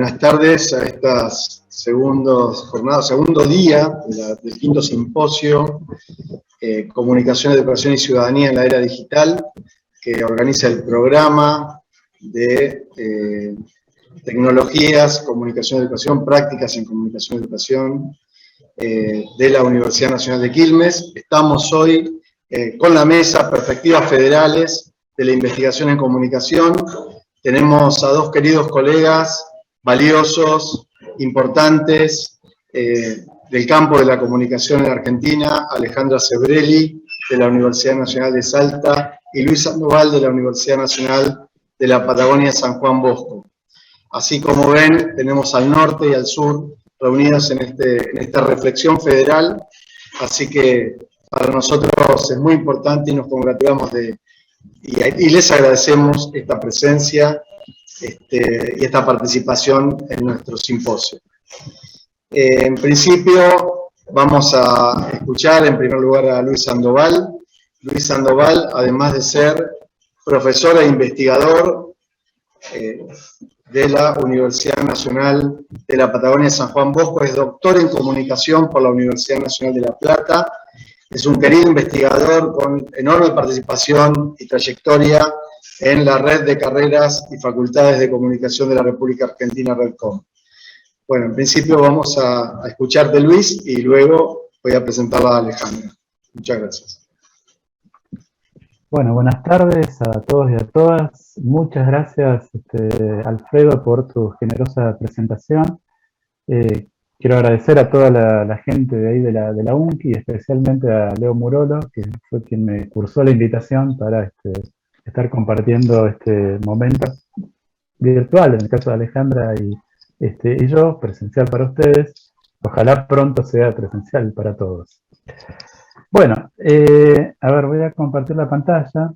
Buenas tardes a estas segundo día del quinto simposio Comunicación, Educación y Ciudadanía en la Era Digital, que organiza el programa de Tecnologías, Comunicación, Educación, Prácticas en Comunicación y Educación de la Universidad Nacional de Quilmes. Estamos hoy con la mesa Perspectivas Federales de la Investigación en Comunicación. Tenemos a dos queridos colegas valiosos, importantes, del campo de la comunicación en Argentina, Alejandra Sebrelli, de la Universidad Nacional de Salta, y Luis Sandoval, de la Universidad Nacional de la Patagonia San Juan Bosco. Así como ven, tenemos al norte y al sur reunidos en esta reflexión federal, así que para nosotros es muy importante y nos congratulamos y les agradecemos esta presencia y esta participación en nuestro simposio. En principio vamos a escuchar en primer lugar a Luis Sandoval. Luis Sandoval, además de ser profesor e investigador de la Universidad Nacional de la Patagonia San Juan Bosco, es doctor en comunicación por la Universidad Nacional de La Plata, es un querido investigador con enorme participación y trayectoria en la red de carreras y facultades de comunicación de la República Argentina, RedCom. Bueno, en principio vamos a escuchar de Luis y luego voy a presentarla a Alejandra. Muchas gracias. Bueno, buenas tardes a todos y a todas. Muchas gracias, Alfredo, por tu generosa presentación. Quiero agradecer a toda la gente de ahí de la UNCI, y especialmente a Leo Murolo, que fue quien me cursó la invitación para estar compartiendo este momento virtual, en el caso de Alejandra y yo, presencial para ustedes. Ojalá pronto sea presencial para todos. Bueno, a ver, voy a compartir la pantalla.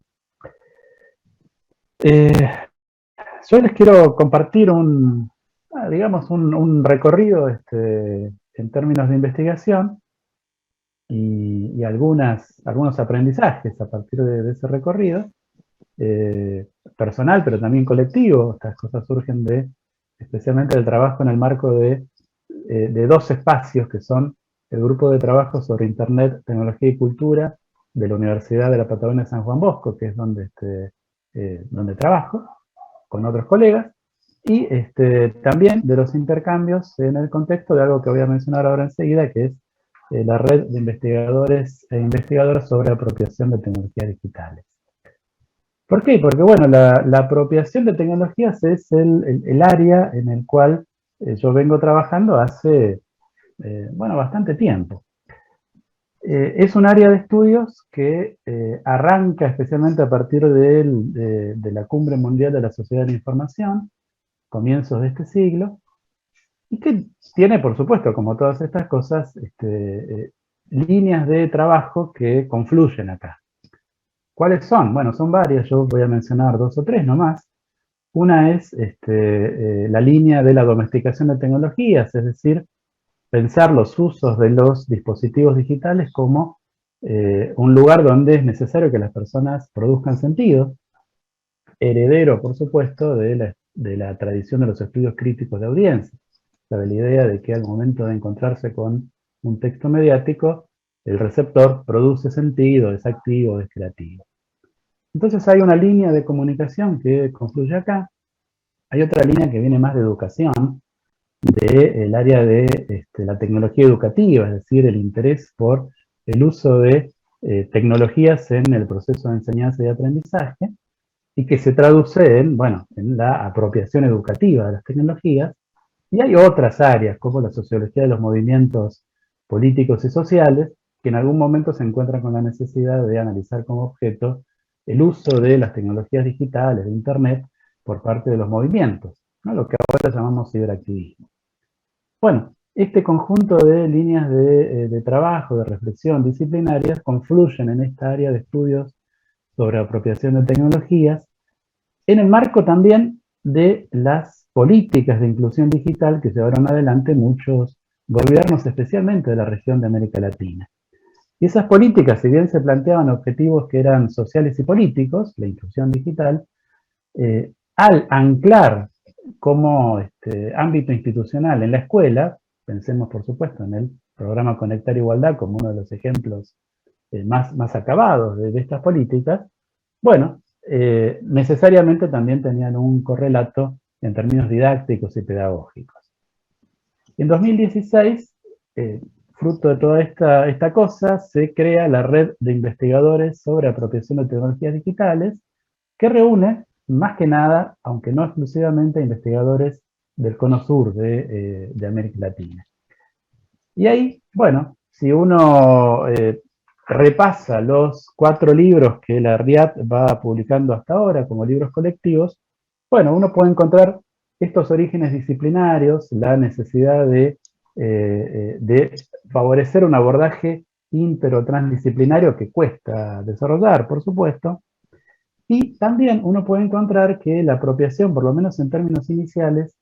Yo les quiero compartir un recorrido en términos de investigación y algunos aprendizajes a partir de ese recorrido, personal pero también colectivo. Estas cosas surgen especialmente del trabajo en el marco de dos espacios que son el Grupo de Trabajo sobre Internet, Tecnología y Cultura de la Universidad de la Patagonia San Juan Bosco, que es donde trabajo con otros colegas, y también de los intercambios en el contexto de algo que voy a mencionar ahora enseguida, que es la red de investigadores e investigadoras sobre apropiación de tecnologías digitales. ¿Por qué? Porque bueno, la apropiación de tecnologías es el área en el cual yo vengo trabajando hace bastante tiempo. Es un área de estudios que arranca especialmente a partir de la Cumbre Mundial de la Sociedad de la Información, comienzos de este siglo, y que tiene, por supuesto, como todas estas cosas, líneas de trabajo que confluyen acá. ¿Cuáles son? Bueno, son varias, yo voy a mencionar dos o tres nomás. Una es la línea de la domesticación de tecnologías, es decir, pensar los usos de los dispositivos digitales como un lugar donde es necesario que las personas produzcan sentido, heredero, por supuesto, de la tradición de los estudios críticos de audiencia, de la idea de que al momento de encontrarse con un texto mediático, el receptor produce sentido, es activo, es creativo. Entonces hay una línea de comunicación que confluye acá, hay otra línea que viene más de educación, del área de la tecnología educativa, es decir, el interés por el uso de tecnologías en el proceso de enseñanza y aprendizaje, y que se traduce en la apropiación educativa de las tecnologías. Y hay otras áreas, como la sociología de los movimientos políticos y sociales, que en algún momento se encuentran con la necesidad de analizar como objeto el uso de las tecnologías digitales, de Internet, por parte de los movimientos, ¿no? Lo que ahora llamamos ciberactivismo. Bueno, este conjunto de líneas de trabajo, de reflexión disciplinarias, confluyen en esta área de estudios sobre apropiación de tecnologías, en el marco también de las políticas de inclusión digital que llevaron adelante muchos gobiernos, especialmente de la región de América Latina. Y esas políticas, si bien se planteaban objetivos que eran sociales y políticos, la inclusión digital, al anclar como ámbito institucional en la escuela, pensemos por supuesto en el programa Conectar Igualdad como uno de los ejemplos más acabados de estas políticas, bueno, necesariamente también tenían un correlato en términos didácticos y pedagógicos. En 2016, fruto de toda esta cosa, se crea la Red de Investigadores sobre Apropiación de Tecnologías Digitales, que reúne, más que nada, aunque no exclusivamente, investigadores del Cono Sur de América Latina. Y ahí, bueno, si uno repasa los 4 libros que la RIAD va publicando hasta ahora como libros colectivos, bueno, uno puede encontrar estos orígenes disciplinarios, la necesidad de favorecer un abordaje inter o transdisciplinario que cuesta desarrollar, por supuesto, y también uno puede encontrar que la apropiación, por lo menos en términos iniciales,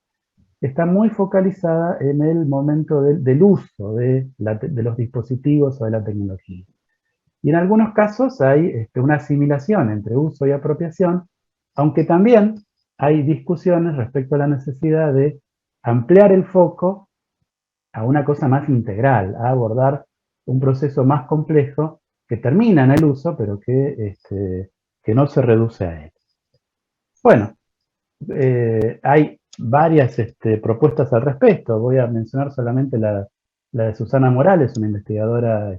está muy focalizada en el momento del uso de los dispositivos o de la tecnología. Y en algunos casos hay una asimilación entre uso y apropiación, aunque también hay discusiones respecto a la necesidad de ampliar el foco a una cosa más integral, a abordar un proceso más complejo que termina en el uso, pero que no se reduce a él. Bueno, hay varias propuestas al respecto. Voy a mencionar solamente la de Susana Morales, una investigadora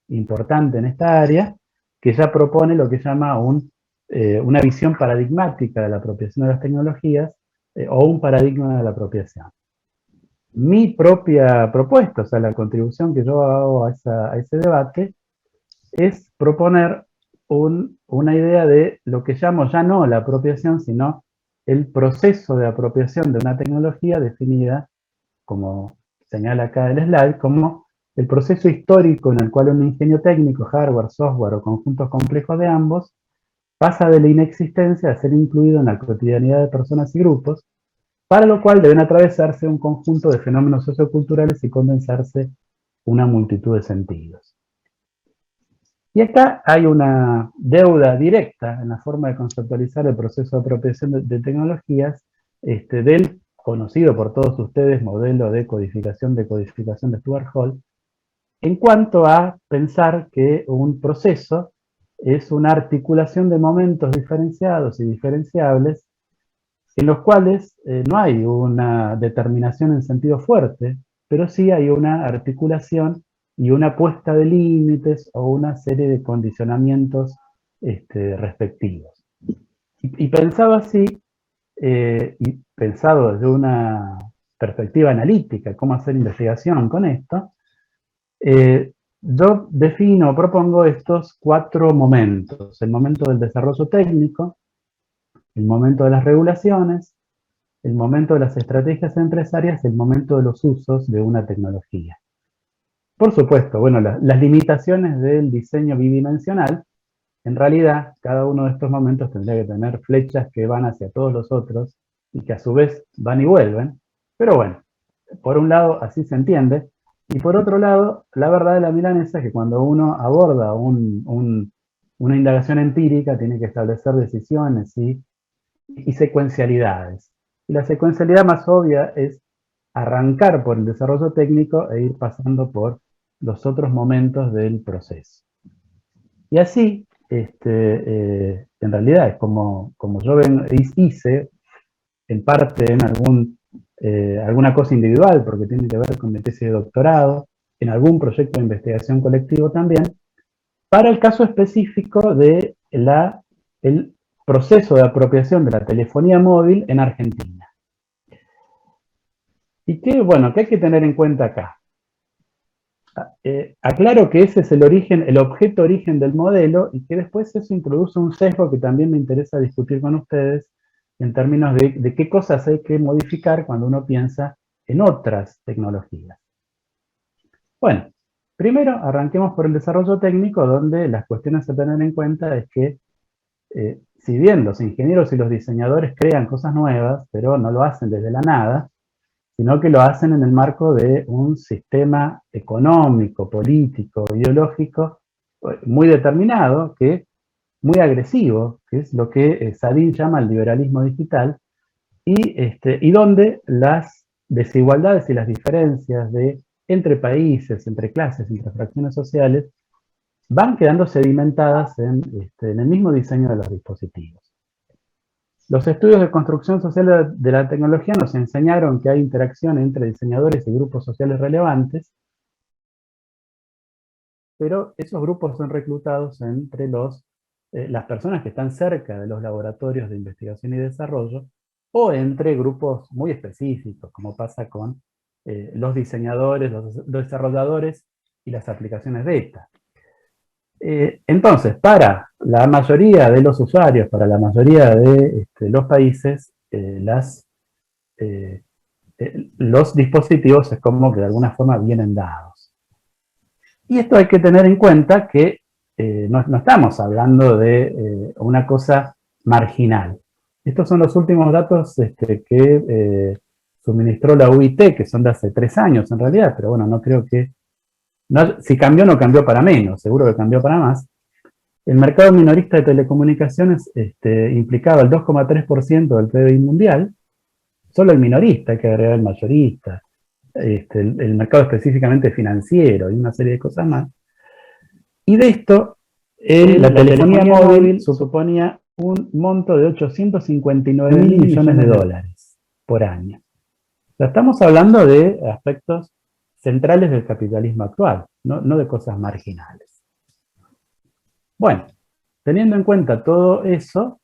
importante en esta área, que ya propone lo que llama una visión paradigmática de la apropiación de las tecnologías o un paradigma de la apropiación. Mi propia propuesta, o sea, la contribución que yo hago a ese debate, es proponer una idea de lo que llamo ya no la apropiación, sino el proceso de apropiación de una tecnología definida, como señala acá el slide, como el proceso histórico en el cual un ingenio técnico, hardware, software o conjuntos complejos de ambos, pasa de la inexistencia a ser incluido en la cotidianidad de personas y grupos, para lo cual deben atravesarse un conjunto de fenómenos socioculturales y condensarse una multitud de sentidos. Y acá hay una deuda directa en la forma de conceptualizar el proceso de apropiación de tecnologías del conocido por todos ustedes modelo de codificación de Stuart Hall, en cuanto a pensar que un proceso es una articulación de momentos diferenciados y diferenciables en los cuales no hay una determinación en sentido fuerte, pero sí hay una articulación y una puesta de límites o una serie de condicionamientos respectivos. Y pensado así, y pensado desde una perspectiva analítica, cómo hacer investigación con esto, yo propongo estos 4 momentos. El momento del desarrollo técnico, el momento de las regulaciones, el momento de las estrategias empresarias y el momento de los usos de una tecnología. Por supuesto, bueno, las limitaciones del diseño bidimensional, en realidad cada uno de estos momentos tendría que tener flechas que van hacia todos los otros y que a su vez van y vuelven, pero bueno, por un lado así se entiende, y por otro lado, la verdad de la milanesa es que cuando uno aborda una indagación empírica tiene que establecer decisiones y secuencialidades. Y la secuencialidad más obvia es arrancar por el desarrollo técnico e ir pasando por los otros momentos del proceso. Y así, en realidad es como yo hice, en parte en alguna cosa individual, porque tiene que ver con mi tesis de doctorado, en algún proyecto de investigación colectivo también, para el caso específico de el proceso de apropiación de la telefonía móvil en Argentina. Y qué hay que tener en cuenta acá. Aclaro que ese es el objeto origen del modelo, y que después eso introduce un sesgo que también me interesa discutir con ustedes en términos de qué cosas hay que modificar cuando uno piensa en otras tecnologías. Bueno, primero arranquemos por el desarrollo técnico, donde las cuestiones a tener en cuenta es que si bien los ingenieros y los diseñadores crean cosas nuevas, pero no lo hacen desde la nada, sino que lo hacen en el marco de un sistema económico, político, ideológico muy determinado, muy agresivo, que es lo que Sadin llama el liberalismo digital, y donde las desigualdades y las diferencias entre países, entre clases, entre fracciones sociales, van quedando sedimentadas en el mismo diseño de los dispositivos. Los estudios de construcción social de la tecnología nos enseñaron que hay interacción entre diseñadores y grupos sociales relevantes, pero esos grupos son reclutados entre las personas que están cerca de los laboratorios de investigación y desarrollo, o entre grupos muy específicos, como pasa con los diseñadores, los desarrolladores y las aplicaciones de estas. Entonces, para la mayoría de los usuarios, para la mayoría de los países, los dispositivos es como que de alguna forma vienen dados. Y esto hay que tener en cuenta que no estamos hablando de una cosa marginal. Estos son los últimos datos que suministró la UIT, que son de hace 3 años en realidad, pero bueno, no creo que... si cambió, no cambió para menos, seguro que cambió para más. El mercado minorista de telecomunicaciones implicaba el 2,3% del PBI mundial, solo el minorista, hay que agregar el mayorista, el mercado específicamente financiero y una serie de cosas más. Y de esto, la telefonía móvil suponía un monto de 859.000 millones de dólares por año. O sea, estamos hablando de aspectos centrales del capitalismo actual, no de cosas marginales. Bueno, teniendo en cuenta todo eso,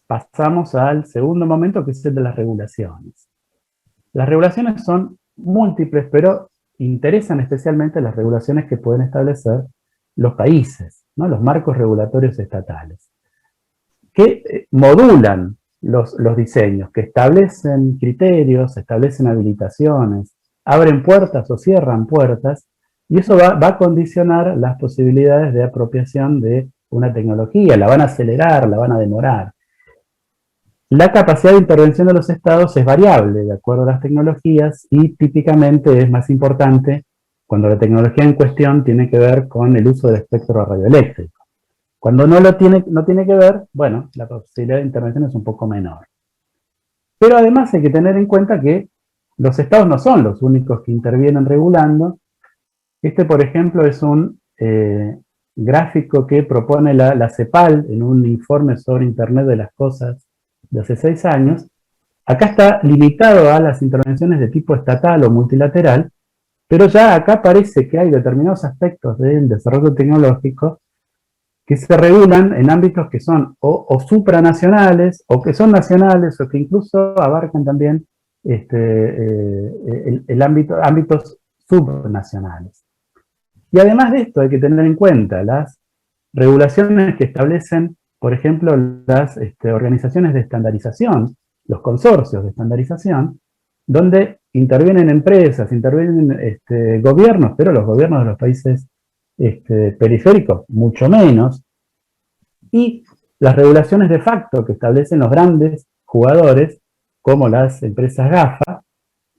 pasamos al segundo momento, que es el de las regulaciones. Las regulaciones son múltiples, pero interesan especialmente las regulaciones que pueden establecer los países, ¿no? Los marcos regulatorios estatales, que modulan los diseños, que establecen criterios, establecen habilitaciones, abren puertas o cierran puertas, y eso va a condicionar las posibilidades de apropiación de una tecnología, la van a acelerar, la van a demorar. La capacidad de intervención de los estados es variable de acuerdo a las tecnologías y típicamente es más importante cuando la tecnología en cuestión tiene que ver con el uso del espectro radioeléctrico. Cuando no tiene que ver, bueno, la posibilidad de intervención es un poco menor. Pero además hay que tener en cuenta que los estados no son los únicos que intervienen regulando. Por ejemplo, es un gráfico que propone la CEPAL en un informe sobre Internet de las Cosas de hace 6 años. Acá está limitado a las intervenciones de tipo estatal o multilateral, pero ya acá parece que hay determinados aspectos del desarrollo tecnológico que se regulan en ámbitos que son o supranacionales, o que son nacionales, o que incluso abarcan también ámbitos subnacionales. Y además de esto hay que tener en cuenta las regulaciones que establecen, por ejemplo, las organizaciones de estandarización, los consorcios de estandarización, donde intervienen empresas, intervienen gobiernos, pero los gobiernos de los países periféricos mucho menos, y las regulaciones de facto que establecen los grandes jugadores, como las empresas GAFA,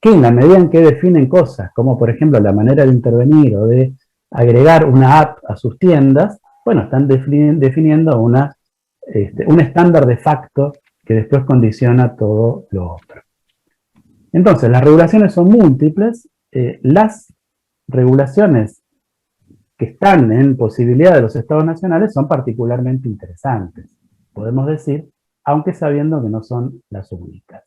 que en la medida en que definen cosas, como por ejemplo la manera de intervenir o de agregar una app a sus tiendas, bueno, están definiendo un estándar de facto que después condiciona todo lo otro. Entonces, las regulaciones son múltiples. Las regulaciones que están en posibilidad de los estados nacionales son particularmente interesantes, podemos decir, aunque sabiendo que no son las únicas.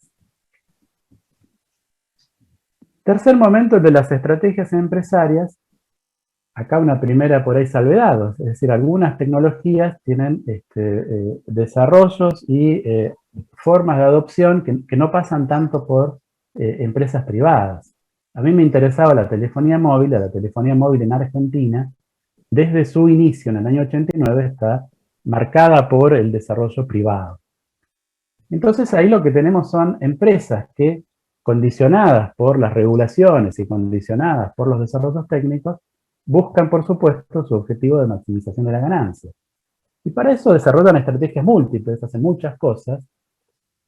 Tercer momento, el de las estrategias empresarias. Acá una primera por ahí salvedad, es decir, algunas tecnologías tienen desarrollos y formas de adopción que no pasan tanto por empresas privadas. A mí me interesaba la telefonía móvil en Argentina, desde su inicio en el año 89 está marcada por el desarrollo privado. Entonces ahí lo que tenemos son empresas que, condicionadas por las regulaciones y condicionadas por los desarrollos técnicos, buscan, por supuesto, su objetivo de maximización de la ganancia. Y para eso desarrollan estrategias múltiples, hacen muchas cosas,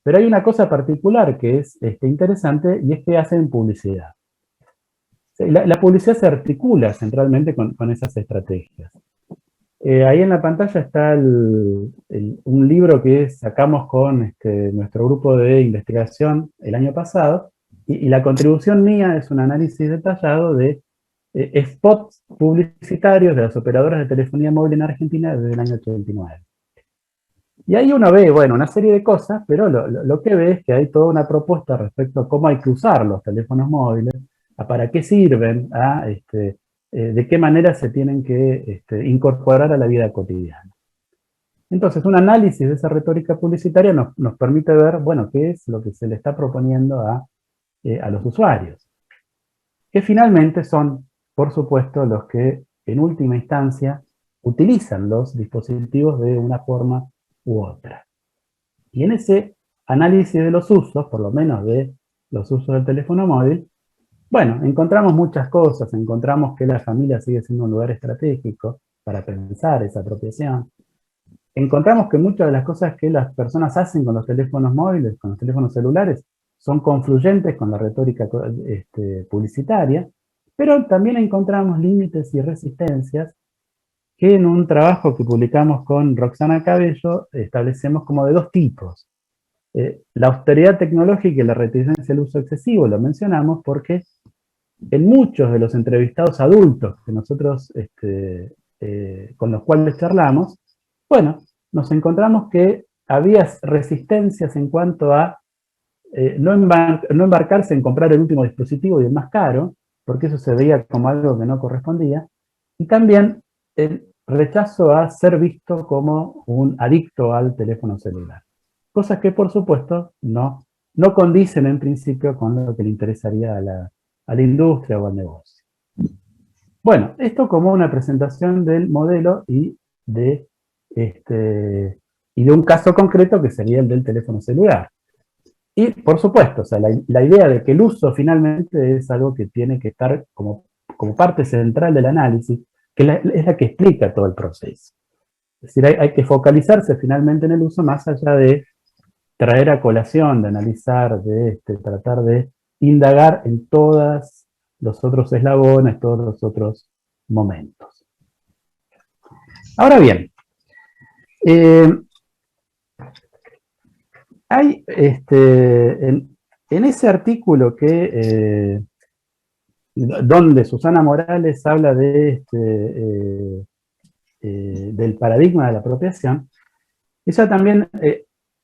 pero hay una cosa particular que es interesante, y es que hacen publicidad. La publicidad se articula centralmente con esas estrategias. Ahí en la pantalla está un libro que sacamos con nuestro grupo de investigación el año pasado, y la contribución mía es un análisis detallado de spots publicitarios de las operadoras de telefonía móvil en Argentina desde el año 89. Y ahí uno ve, bueno, una serie de cosas, pero lo que ve es que hay toda una propuesta respecto a cómo hay que usar los teléfonos móviles, a para qué sirven, de qué manera se tienen que incorporar a la vida cotidiana. Entonces, un análisis de esa retórica publicitaria nos permite ver, bueno, qué es lo que se le está proponiendo a los usuarios, que finalmente son, por supuesto, los que en última instancia utilizan los dispositivos de una forma u otra. Y en ese análisis de los usos, por lo menos de los usos del teléfono móvil, bueno, encontramos muchas cosas. Encontramos que la familia sigue siendo un lugar estratégico para pensar esa apropiación. Encontramos que muchas de las cosas que las personas hacen con los teléfonos móviles, con los teléfonos celulares, son confluyentes con la retórica publicitaria, pero también encontramos límites y resistencias que en un trabajo que publicamos con Roxana Cabello establecemos como de dos tipos. La austeridad tecnológica y la reticencia al uso excesivo, lo mencionamos porque en muchos de los entrevistados adultos que nosotros, con los cuales charlamos, bueno, nos encontramos que había resistencias en cuanto a no embarcarse en comprar el último dispositivo y el más caro, porque eso se veía como algo que no correspondía, y también el rechazo a ser visto como un adicto al teléfono celular. Cosas que, por supuesto, no condicen en principio con lo que le interesaría a la industria o al negocio. Bueno, esto como una presentación del modelo y de un caso concreto que sería el del teléfono celular. Y, por supuesto, o sea, la idea de que el uso finalmente es algo que tiene que estar como parte central del análisis, que es la que explica todo el proceso. Es decir, hay que focalizarse finalmente en el uso más allá de traer a colación, de analizar, de tratar de indagar en todos los otros eslabones, todos los otros momentos. Ahora bien, hay en ese artículo donde Susana Morales habla del paradigma de la apropiación, ella también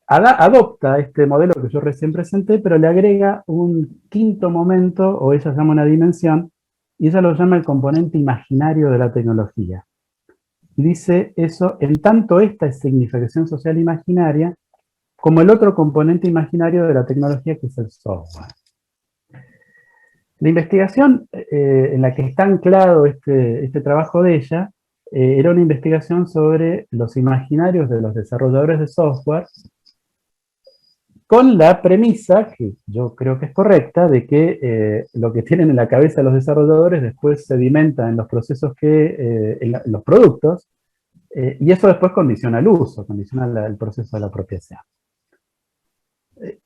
adopta este modelo que yo recién presenté, pero le agrega un quinto momento, o ella llama una dimensión, y ella lo llama el componente imaginario de la tecnología. Y dice eso, en tanto esta es significación social imaginaria, como el otro componente imaginario de la tecnología, que es el software. La investigación en la que está anclado este trabajo de ella, era una investigación sobre los imaginarios de los desarrolladores de software, con la premisa, que yo creo que es correcta, de que lo que tienen en la cabeza los desarrolladores después sedimenta en los procesos en los productos, y eso después condiciona el uso, condiciona el proceso de la apropiación.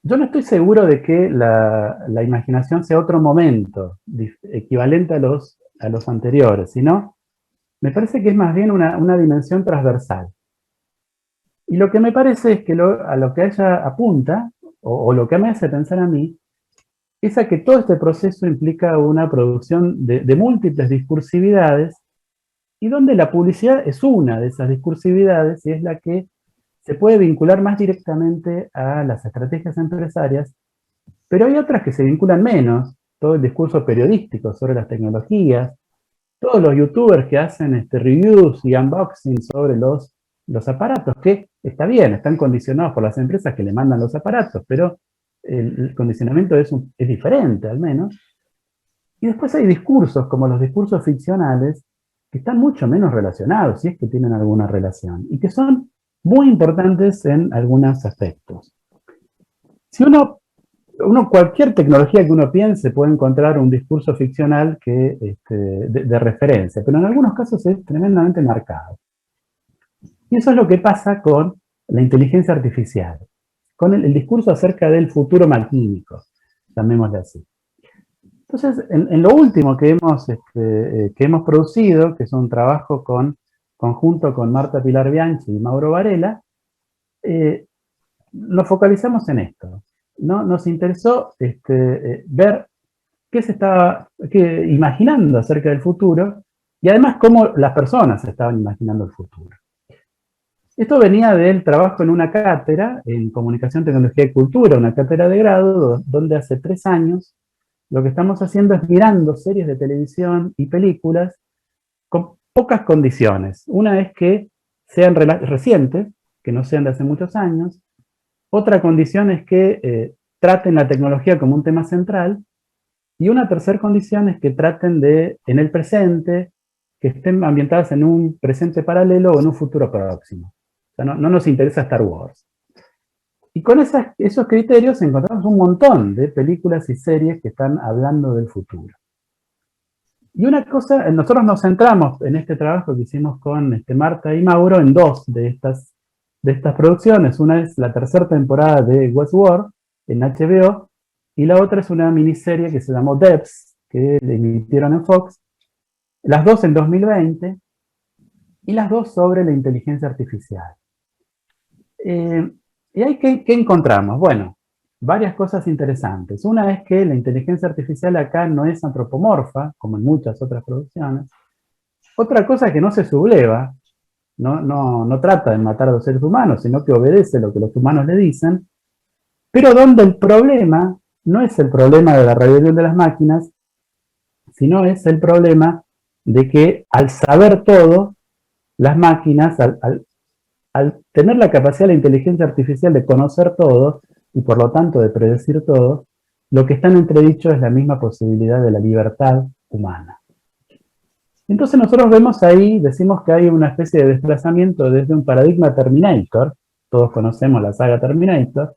Yo no estoy seguro de que la imaginación sea otro momento equivalente a los anteriores, sino me parece que es más bien una dimensión transversal. Y lo que me parece es que a lo que ella apunta, o lo que me hace pensar a mí, es a que todo este proceso implica una producción de múltiples discursividades, y donde la publicidad es una de esas discursividades, y es la que se puede vincular más directamente a las estrategias empresarias, pero hay otras que se vinculan menos. Todo el discurso periodístico sobre las tecnologías, todos los youtubers que hacen reviews y unboxing sobre los aparatos, que está bien, están condicionados por las empresas que le mandan los aparatos, pero el condicionamiento es diferente, al menos. Y después hay discursos, como los discursos ficcionales, que están mucho menos relacionados, si es que tienen alguna relación, y que son muy importantes en algunos aspectos. Si cualquier tecnología que uno piense puede encontrar un discurso ficcional de referencia, pero en algunos casos es tremendamente marcado. Y eso es lo que pasa con la inteligencia artificial, con el discurso acerca del futuro malquímico, llamémosle así. Entonces, en lo último que hemos producido, que es un trabajo con conjunto con Marta Pilar Bianchi y Mauro Varela, nos focalizamos en esto, ¿no? Nos interesó ver qué se estaba imaginando acerca del futuro y además cómo las personas estaban imaginando el futuro. Esto venía del trabajo en una cátedra en Comunicación, Tecnología y Cultura, una cátedra de grado, donde hace 3 años lo que estamos haciendo es mirando series de televisión y películas con pocas condiciones. Una es que sean recientes, que no sean de hace muchos años. Otra condición es que traten la tecnología como un tema central. Y una tercera condición es que traten de, en el presente, que estén ambientadas en un presente paralelo o en un futuro próximo. O sea, no nos interesa Star Wars. Y con esos criterios encontramos un montón de películas y series que están hablando del futuro. Y una cosa, nosotros nos centramos en este trabajo que hicimos con Marta y Mauro en 2 de estas producciones. Una es la 3ª temporada de Westworld en HBO, y la otra es una miniserie que se llamó Devs, que le emitieron en Fox, las 2 en 2020, y las 2 sobre la inteligencia artificial. ¿Y ahí qué encontramos? Bueno, varias cosas interesantes. Una es que la inteligencia artificial acá no es antropomorfa, como en muchas otras producciones. Otra cosa es que no se subleva, no trata de matar a los seres humanos, sino que obedece lo que los humanos le dicen, pero donde el problema no es el problema de la rebelión de las máquinas, sino es el problema de que al saber todo, las máquinas, al tener la capacidad de la inteligencia artificial de conocer todo, y por lo tanto de predecir todo, lo que está en entredicho es la misma posibilidad de la libertad humana. Entonces nosotros vemos ahí, decimos que hay una especie de desplazamiento desde un paradigma Terminator, todos conocemos la saga Terminator,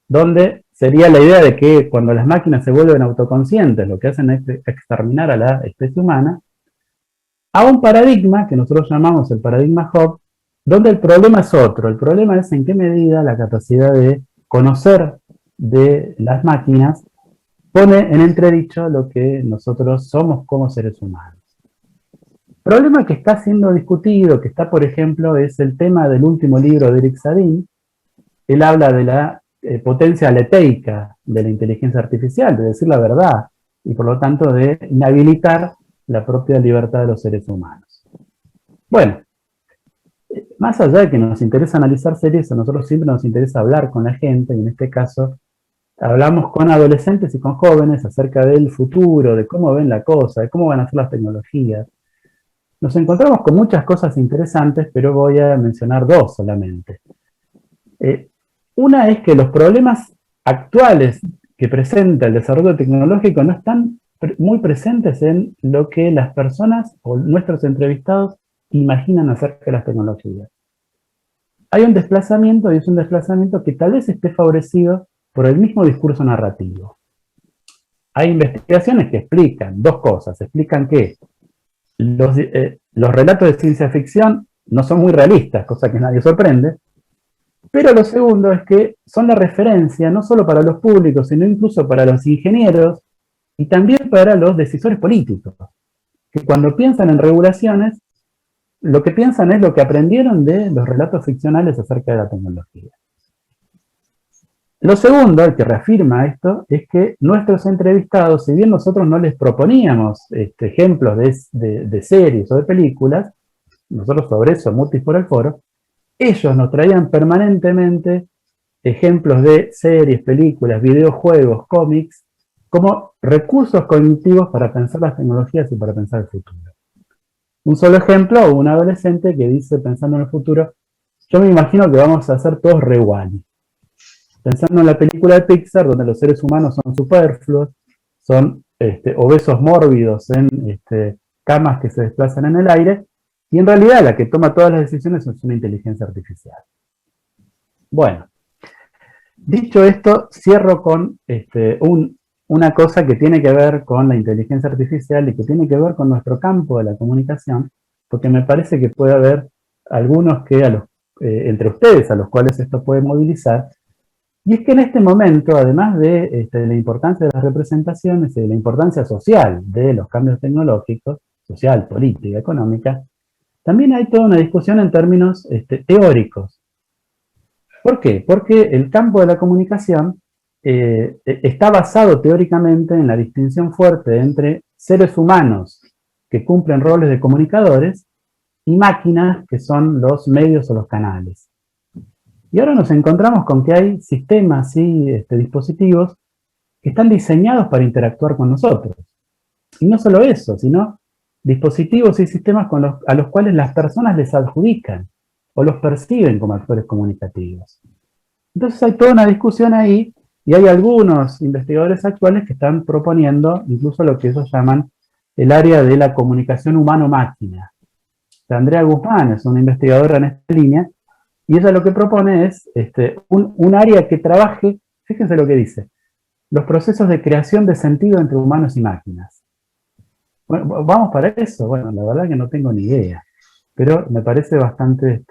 donde sería la idea de que cuando las máquinas se vuelven autoconscientes, lo que hacen es exterminar a la especie humana, a un paradigma que nosotros llamamos el paradigma Hobbes, donde el problema es otro. El problema es en qué medida la capacidad de conocer de las máquinas pone en entredicho lo que nosotros somos como seres humanos. El problema que está siendo discutido, que está, por ejemplo, es el tema del último libro de Eric Sadin. Él habla de la potencia aleteica de la inteligencia artificial, de decir la verdad, y por lo tanto de inhabilitar la propia libertad de los seres humanos. Bueno, más allá de que nos interesa analizar series, a nosotros siempre nos interesa hablar con la gente, y en este caso hablamos con adolescentes y con jóvenes acerca del futuro, de cómo ven la cosa, de cómo van a ser las tecnologías. Nos encontramos con muchas cosas interesantes, pero voy a mencionar 2 solamente. Una es que los problemas actuales que presenta el desarrollo tecnológico no están muy presentes en lo que las personas o nuestros entrevistados imaginan acerca de las tecnologías. Hay un desplazamiento, y es un desplazamiento que tal vez esté favorecido por el mismo discurso narrativo. Hay investigaciones que explican 2 cosas. Explican que los relatos de ciencia ficción no son muy realistas, cosa que nadie sorprende, pero lo segundo es que son la referencia no solo para los públicos, sino incluso para los ingenieros y también para los decisores políticos, que cuando piensan en regulaciones, lo que piensan es lo que aprendieron de los relatos ficcionales acerca de la tecnología. Lo segundo, el que reafirma esto, es que nuestros entrevistados, si bien nosotros no les proponíamos ejemplos de series o de películas, nosotros sobre eso, Mutis por el Foro, ellos nos traían permanentemente ejemplos de series, películas, videojuegos, cómics, como recursos cognitivos para pensar las tecnologías y para pensar el futuro. Un solo ejemplo, un adolescente que dice, pensando en el futuro, yo me imagino que vamos a hacer todos re Wall-E. Pensando en la película de Pixar, donde los seres humanos son superfluos, son obesos mórbidos en camas que se desplazan en el aire, y en realidad la que toma todas las decisiones es una inteligencia artificial. Bueno, dicho esto, cierro con una cosa que tiene que ver con la inteligencia artificial y que tiene que ver con nuestro campo de la comunicación, porque me parece que puede haber algunos que entre ustedes a los cuales esto puede movilizar. Y es que en este momento, además de la importancia de las representaciones y de la importancia social de los cambios tecnológicos, social, política, económica, también hay toda una discusión en términos teóricos. ¿Por qué? Porque el campo de la comunicación está basado teóricamente en la distinción fuerte entre seres humanos que cumplen roles de comunicadores y máquinas que son los medios o los canales. Y ahora nos encontramos con que hay sistemas y dispositivos que están diseñados para interactuar con nosotros. Y no solo eso, sino dispositivos y sistemas a los cuales las personas les adjudican o los perciben como actores comunicativos. Entonces hay toda una discusión ahí y hay algunos investigadores actuales que están proponiendo incluso lo que ellos llaman el área de la comunicación humano-máquina. Andrea Guzmán es una investigadora en esta línea y ella lo que propone es un área que trabaje, fíjense lo que dice, los procesos de creación de sentido entre humanos y máquinas. Bueno, ¿vamos para eso? Bueno, la verdad que no tengo ni idea, pero me parece bastante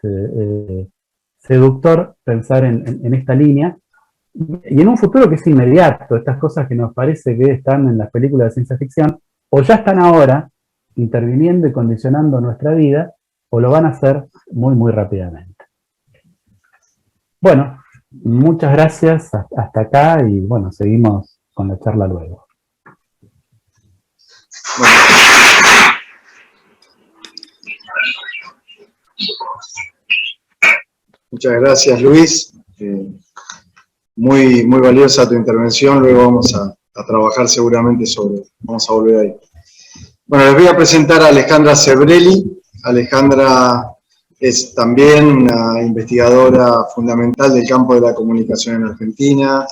seductor pensar en esta línea y en un futuro que es inmediato, estas cosas que nos parece que están en las películas de ciencia ficción, o ya están ahora interviniendo y condicionando nuestra vida, o lo van a hacer muy, muy rápidamente. Bueno, muchas gracias hasta acá y bueno, seguimos con la charla luego. Bueno. Muchas gracias, Luis. Muy, muy valiosa tu intervención. Luego vamos a trabajar seguramente vamos a volver ahí. Bueno, les voy a presentar a Alejandra Sebrelli. Alejandra es también una investigadora fundamental del campo de la comunicación en Argentina.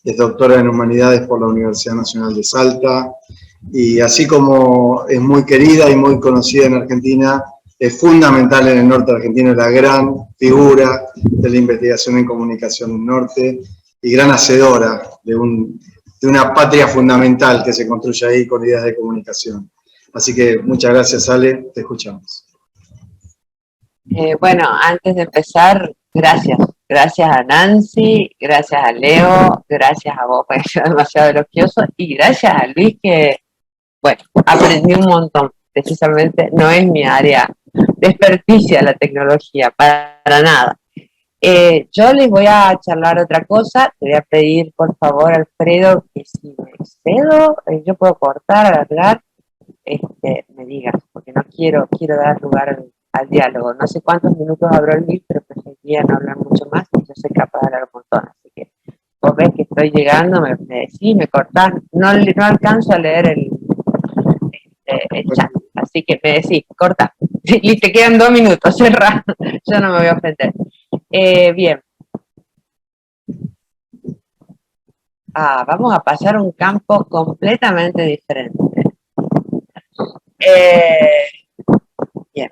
Es doctora en Humanidades por la Universidad Nacional de Salta. Y así como es muy querida y muy conocida en Argentina, es fundamental en el norte argentino, es la gran figura de la investigación en comunicación en el norte y gran hacedora de una patria fundamental que se construye ahí con ideas de comunicación. Así que muchas gracias, Ale, te escuchamos. Bueno, antes de empezar, gracias. Gracias a Nancy, gracias a Leo, gracias a vos, porque es demasiado elogioso, y gracias a Luis que, bueno, aprendí un montón. Precisamente no es mi área de experticia la tecnología, para nada. Yo les voy a charlar otra cosa. Te voy a pedir, por favor, Alfredo, que si me excedo, yo puedo cortar, alargar, me digas, porque no quiero dar lugar al diálogo. No sé cuántos minutos habrá Luis, pero preferiría no hablar mucho más, y yo soy capaz de hablar un montón. Así que vos ves que estoy llegando, me decís, me cortás. No alcanzo a leer el chat, así que me decís, corta, y te quedan 2 minutos, cerrá, yo no me voy a ofender. Bien. Vamos a pasar a un campo completamente diferente. Bien.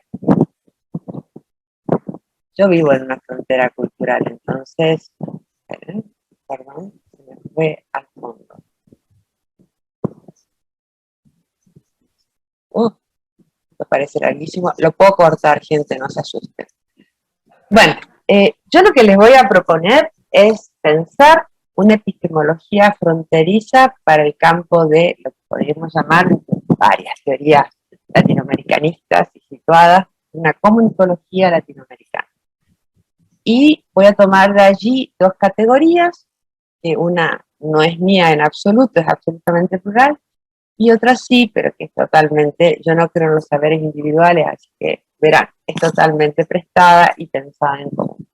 Yo vivo en una frontera cultural, entonces, perdón, se me fue al fondo. Me parece larguísimo. Lo puedo cortar, gente, no se asusten. Bueno, yo lo que les voy a proponer es pensar una epistemología fronteriza para el campo de lo que podríamos llamar varias teorías latinoamericanistas y situadas, una comunicología latinoamericana. Y voy a tomar de allí 2 categorías, que una no es mía en absoluto, es absolutamente plural, y otra sí, pero que es totalmente, yo no creo en los saberes individuales, así que verán, es totalmente prestada y pensada en común.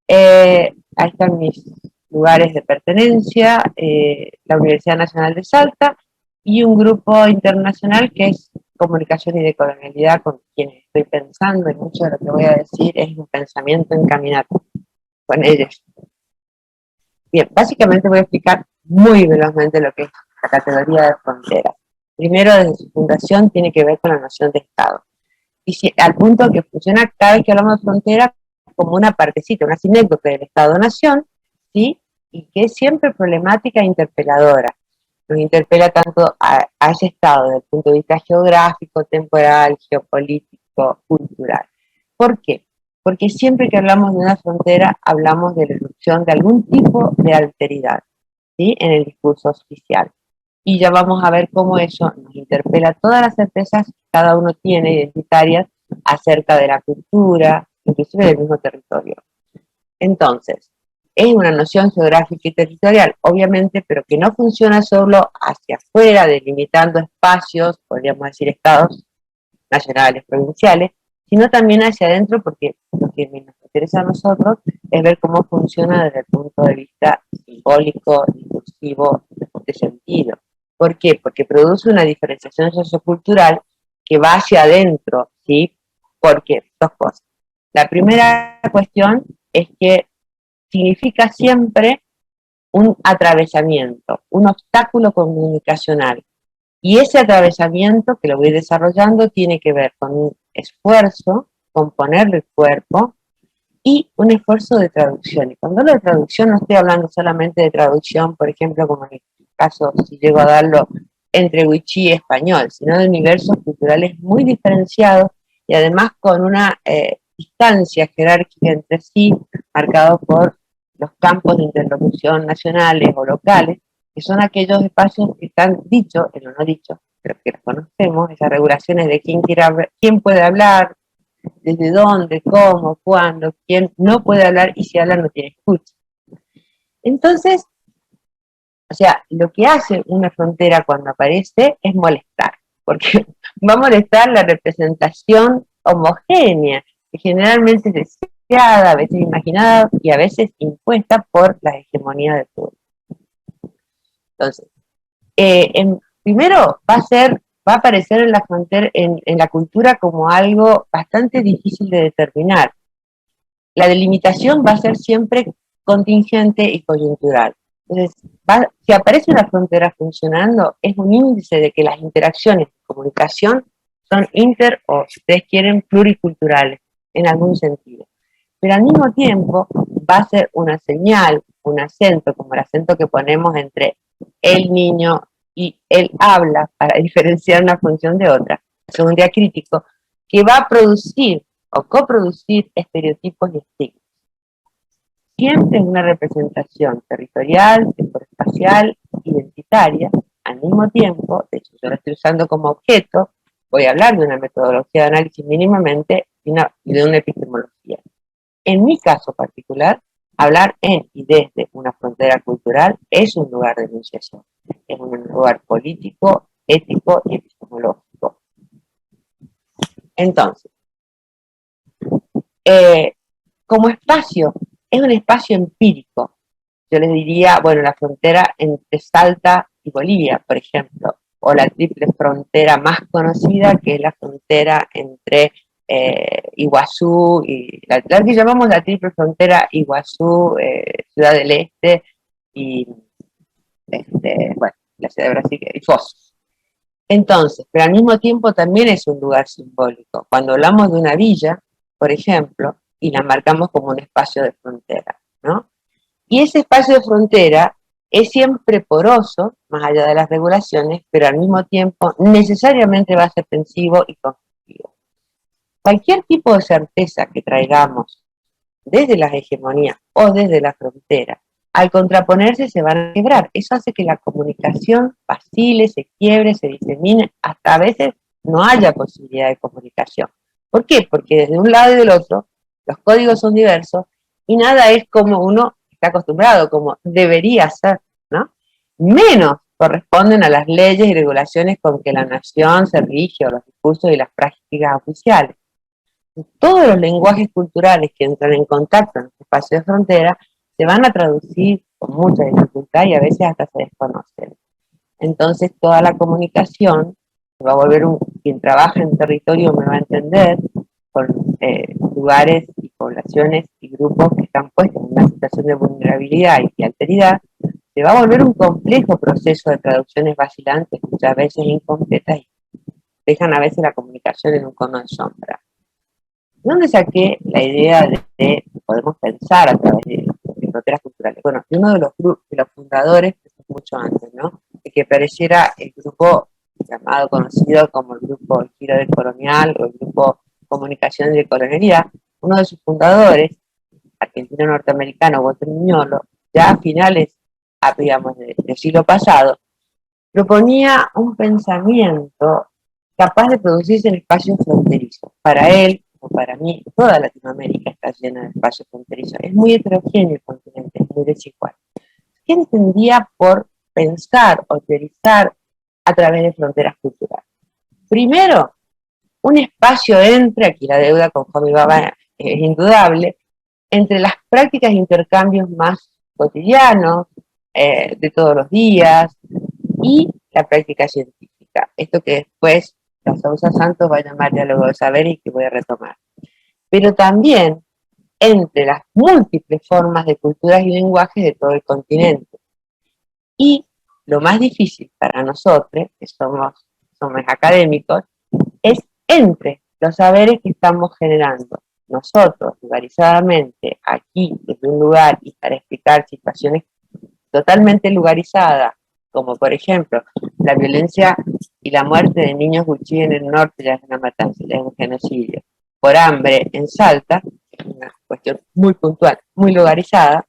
Ahí están mis lugares de pertenencia, la Universidad Nacional de Salta y un grupo internacional que es Comunicación y Decolonialidad, con quienes estoy pensando, y mucho de lo que voy a decir es un pensamiento encaminado con ellos. Bien, básicamente voy a explicar muy velozmente lo que es la categoría de fronteras. Primero, desde su fundación, tiene que ver con la noción de Estado. Y al punto que funciona cada vez que hablamos de frontera como una partecita, una sinécdoque del Estado-Nación, ¿sí? Y que es siempre problemática e interpeladora. Nos interpela tanto a ese Estado desde el punto de vista geográfico, temporal, geopolítico, cultural. ¿Por qué? Porque siempre que hablamos de una frontera, hablamos de la irrupción de algún tipo de alteridad, ¿sí? En el discurso oficial. Y ya vamos a ver cómo eso nos interpela todas las certezas que cada uno tiene identitarias acerca de la cultura, inclusive del mismo territorio. Entonces, es una noción geográfica y territorial, obviamente, pero que no funciona solo hacia afuera, delimitando espacios, podríamos decir estados nacionales, provinciales, sino también hacia adentro, porque lo que nos interesa a nosotros es ver cómo funciona desde el punto de vista simbólico, discursivo, de sentido. ¿Por qué? Porque produce una diferenciación sociocultural que va hacia adentro, ¿sí? Porque, dos cosas. La primera cuestión es que significa siempre un atravesamiento, un obstáculo comunicacional. Y ese atravesamiento que lo voy desarrollando tiene que ver con un esfuerzo, con ponerle el cuerpo y un esfuerzo de traducción. Y cuando hablo de traducción no estoy hablando solamente de traducción, por ejemplo, como en el caso, si llego a darlo, entre wichí y español, sino de universos culturales muy diferenciados y además con una distancia jerárquica entre sí, marcado por los campos de interlocución nacionales o locales, que son aquellos espacios que están dichos, en lo no dicho, pero que los conocemos, esas regulaciones de quién puede hablar, desde dónde, cómo, cuándo, quién no puede hablar y si habla no tiene escucha. Entonces, o sea, lo que hace una frontera cuando aparece es molestar, porque va a molestar la representación homogénea, que generalmente es deseada, a veces imaginada y a veces impuesta por la hegemonía del pueblo. Entonces, primero va a aparecer en la frontera, en la cultura como algo bastante difícil de determinar. La delimitación va a ser siempre contingente y coyuntural. Entonces, si aparece una frontera funcionando, es un índice de que las interacciones de comunicación son o, si ustedes quieren, pluriculturales, en algún sentido. Pero al mismo tiempo va a ser una señal, un acento, como el acento que ponemos entre el niño y él habla, para diferenciar una función de otra, según diacrítico, que va a producir o coproducir estereotipos y estigmas. Siempre es una representación territorial, espacial, identitaria, al mismo tiempo, de hecho yo lo estoy usando como objeto, voy a hablar de una metodología de análisis mínimamente y de una epistemología. En mi caso particular, hablar en y desde una frontera cultural es un lugar de enunciación, es un lugar político, ético y epistemológico. Entonces, como espacio, es un espacio empírico. Yo les diría, bueno, la frontera entre Salta y Bolivia, por ejemplo, o la triple frontera más conocida, que es la frontera entre Iguazú y la que llamamos la triple frontera Iguazú, Ciudad del Este y bueno, la ciudad de Brasil y Foz. Entonces, pero al mismo tiempo también es un lugar simbólico. Cuando hablamos de una villa, por ejemplo, y la marcamos como un espacio de frontera, ¿no? Y ese espacio de frontera es siempre poroso, más allá de las regulaciones, pero al mismo tiempo necesariamente va a ser defensivo y conflictivo. Cualquier tipo de certeza que traigamos desde las hegemonías o desde la frontera, al contraponerse se van a quebrar. Eso hace que la comunicación vacile, se quiebre, se disemine, hasta a veces no haya posibilidad de comunicación. ¿Por qué? Porque desde un lado y del otro los códigos son diversos y nada es como uno está acostumbrado, como debería ser, ¿no? Menos corresponden a las leyes y regulaciones con que la nación se rige o los discursos y las prácticas oficiales. Todos los lenguajes culturales que entran en contacto en este espacio de frontera se van a traducir con mucha dificultad y a veces hasta se desconocen. Entonces toda la comunicación se va a volver quien trabaja en territorio me va a entender, con lugares y poblaciones y grupos que están puestos en una situación de vulnerabilidad y alteridad, se va a volver un complejo proceso de traducciones vacilantes, muchas veces incompletas, y dejan a veces la comunicación en un cono de sombra. ¿De dónde saqué la idea de que podemos pensar a través de fronteras culturales? Bueno, de uno de los fundadores, mucho antes, ¿no? De que apareciera el grupo llamado, conocido como el grupo El Giro del Colonial o el grupo Comunicación de Colonialidad, uno de sus fundadores, argentino-norteamericano, Walter Miñolo, ya a finales, digamos, del siglo pasado, proponía un pensamiento capaz de producirse en espacios fronterizos. Para él, o para mí, toda Latinoamérica está llena de espacios fronterizos. Es muy heterogéneo el continente, es muy desigual. ¿Qué entendía por pensar o teorizar a través de fronteras culturales? Primero, un espacio entre, aquí la deuda con Homi Bhabha es indudable, entre las prácticas de intercambios más cotidianos, de todos los días, y la práctica científica. Esto que después la Sousa Santos va a llamar diálogo de saber y que voy a retomar. Pero también entre las múltiples formas de culturas y lenguajes de todo el continente. Y lo más difícil para nosotros, que somos académicos, es entre los saberes que estamos generando nosotros, lugarizadamente, aquí, desde un lugar, y para explicar situaciones totalmente lugarizadas, como por ejemplo la violencia y la muerte de niños Wichí en el norte, ya es una matanza, ya es un genocidio, por hambre en Salta, es una cuestión muy puntual, muy lugarizada,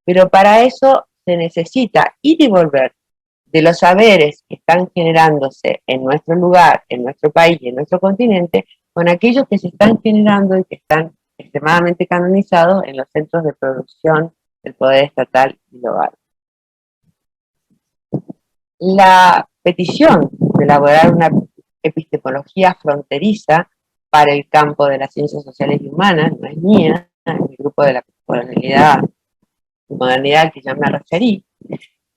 pero para eso se necesita ir y volver de los saberes que están generándose en nuestro lugar, en nuestro país y en nuestro continente, con aquellos que se están generando y que están extremadamente canonizados en los centros de producción del poder estatal y global. La petición de elaborar una epistemología fronteriza para el campo de las ciencias sociales y humanas no es mía, es el grupo de la colonialidad y modernidad al que ya me referí,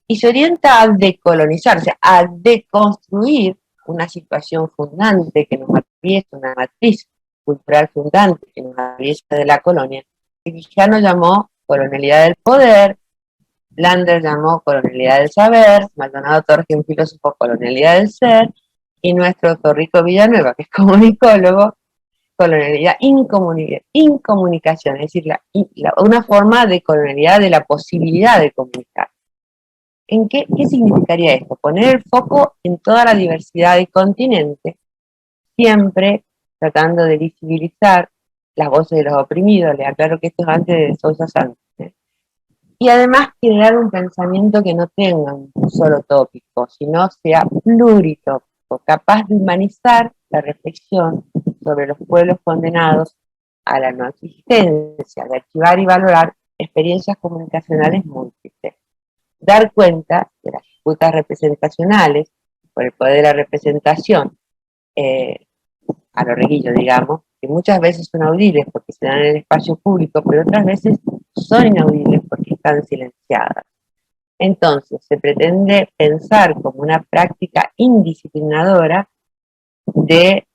y se orienta a decolonizarse, a deconstruir una situación fundante que nos atraviesa, una matriz cultural fundante que nos atraviesa de la colonia, que Quijano llamó colonialidad del poder, Lander llamó colonialidad del saber, Maldonado Torres, un filósofo, colonialidad del ser, y nuestro Torrico Villanueva, que es comunicólogo, colonialidad incomunicación, es decir, una forma de colonialidad de la posibilidad de comunicar. ¿Qué significaría esto? Poner el foco en toda la diversidad del continente, siempre tratando de visibilizar las voces de los oprimidos. Le aclaro que esto es antes de Sousa Santos. Y además generar un pensamiento que no tenga un solo tópico, sino sea pluritópico, capaz de humanizar la reflexión sobre los pueblos condenados a la no existencia, de archivar y valorar experiencias comunicacionales múltiples. Dar cuenta de las disputas representacionales, por el poder de la representación, a lo reguillo, digamos, que muchas veces son audibles porque se dan en el espacio público, pero otras veces son inaudibles porque están silenciadas. Entonces, se pretende pensar como una práctica indisciplinadora de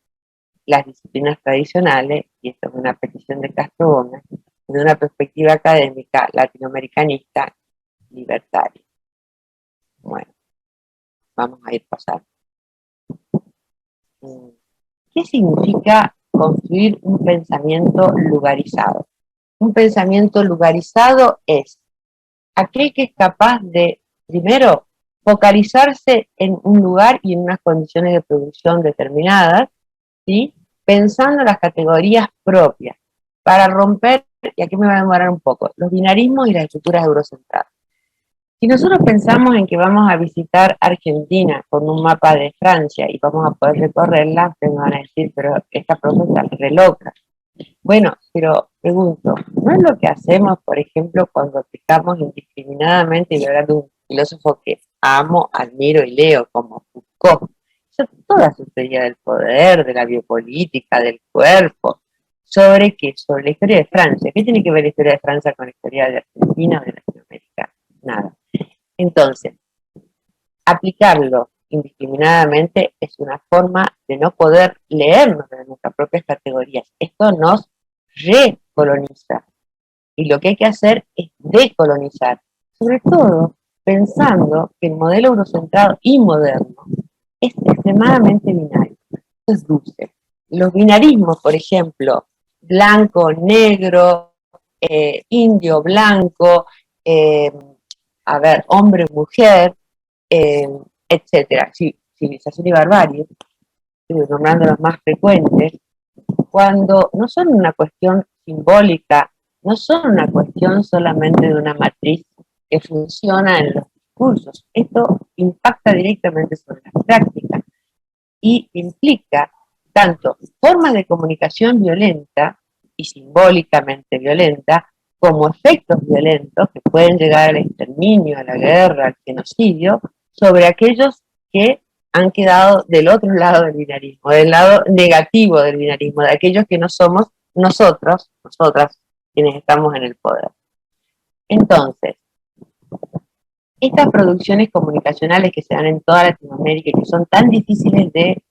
las disciplinas tradicionales, y esto es una petición de Castro Gómez, de una perspectiva académica latinoamericanista libertaria. Bueno, vamos a ir pasando. ¿Qué significa construir un pensamiento lugarizado? Un pensamiento lugarizado es aquel que es capaz de, primero, focalizarse en un lugar y en unas condiciones de producción determinadas, ¿sí? Pensando en las categorías propias, para romper, y aquí me va a demorar un poco, los binarismos y las estructuras eurocentradas. Si nosotros pensamos en que vamos a visitar Argentina con un mapa de Francia y vamos a poder recorrerla, ustedes me van a decir, pero esta propuesta es re loca. Bueno, pero pregunto, ¿no es lo que hacemos, por ejemplo, cuando aplicamos indiscriminadamente, y voy a hablar de un filósofo que amo, admiro y leo, como Foucault, toda su teoría del poder, de la biopolítica, del cuerpo, sobre qué? Sobre la historia de Francia. ¿Qué tiene que ver la historia de Francia con la historia de Argentina o de Latinoamérica? Nada. Entonces, aplicarlo indiscriminadamente es una forma de no poder leernos de nuestras propias categorías. Esto nos recoloniza. Y lo que hay que hacer es decolonizar. Sobre todo pensando que el modelo eurocentrado y moderno es extremadamente binario. Es dulce. Los binarismos, por ejemplo, blanco, negro, indio, blanco, hombre, mujer, etcétera, civilización y barbarie, nombrando los más frecuentes, cuando no son una cuestión simbólica, no son una cuestión solamente de una matriz que funciona en los discursos, esto impacta directamente sobre las prácticas. y implica tanto formas de comunicación violenta y simbólicamente violenta, como efectos violentos que pueden llegar al exterminio, a la guerra, al genocidio, sobre aquellos que han quedado del otro lado del binarismo, del lado negativo del binarismo, de aquellos que no somos nosotros, nosotras, quienes estamos en el poder. Entonces, estas producciones comunicacionales que se dan en toda Latinoamérica y que son tan difíciles de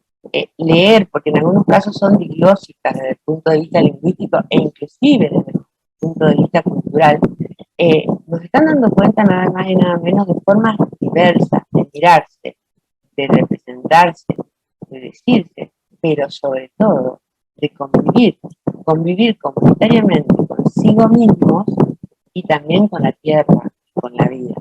leer, porque en algunos casos son diglósicas desde el punto de vista lingüístico e inclusive desde el punto de vista cultural, nos están dando cuenta nada más y nada menos de formas diversas de mirarse, de representarse, de decirse, pero sobre todo de convivir comunitariamente consigo mismos y también con la tierra, con la vida.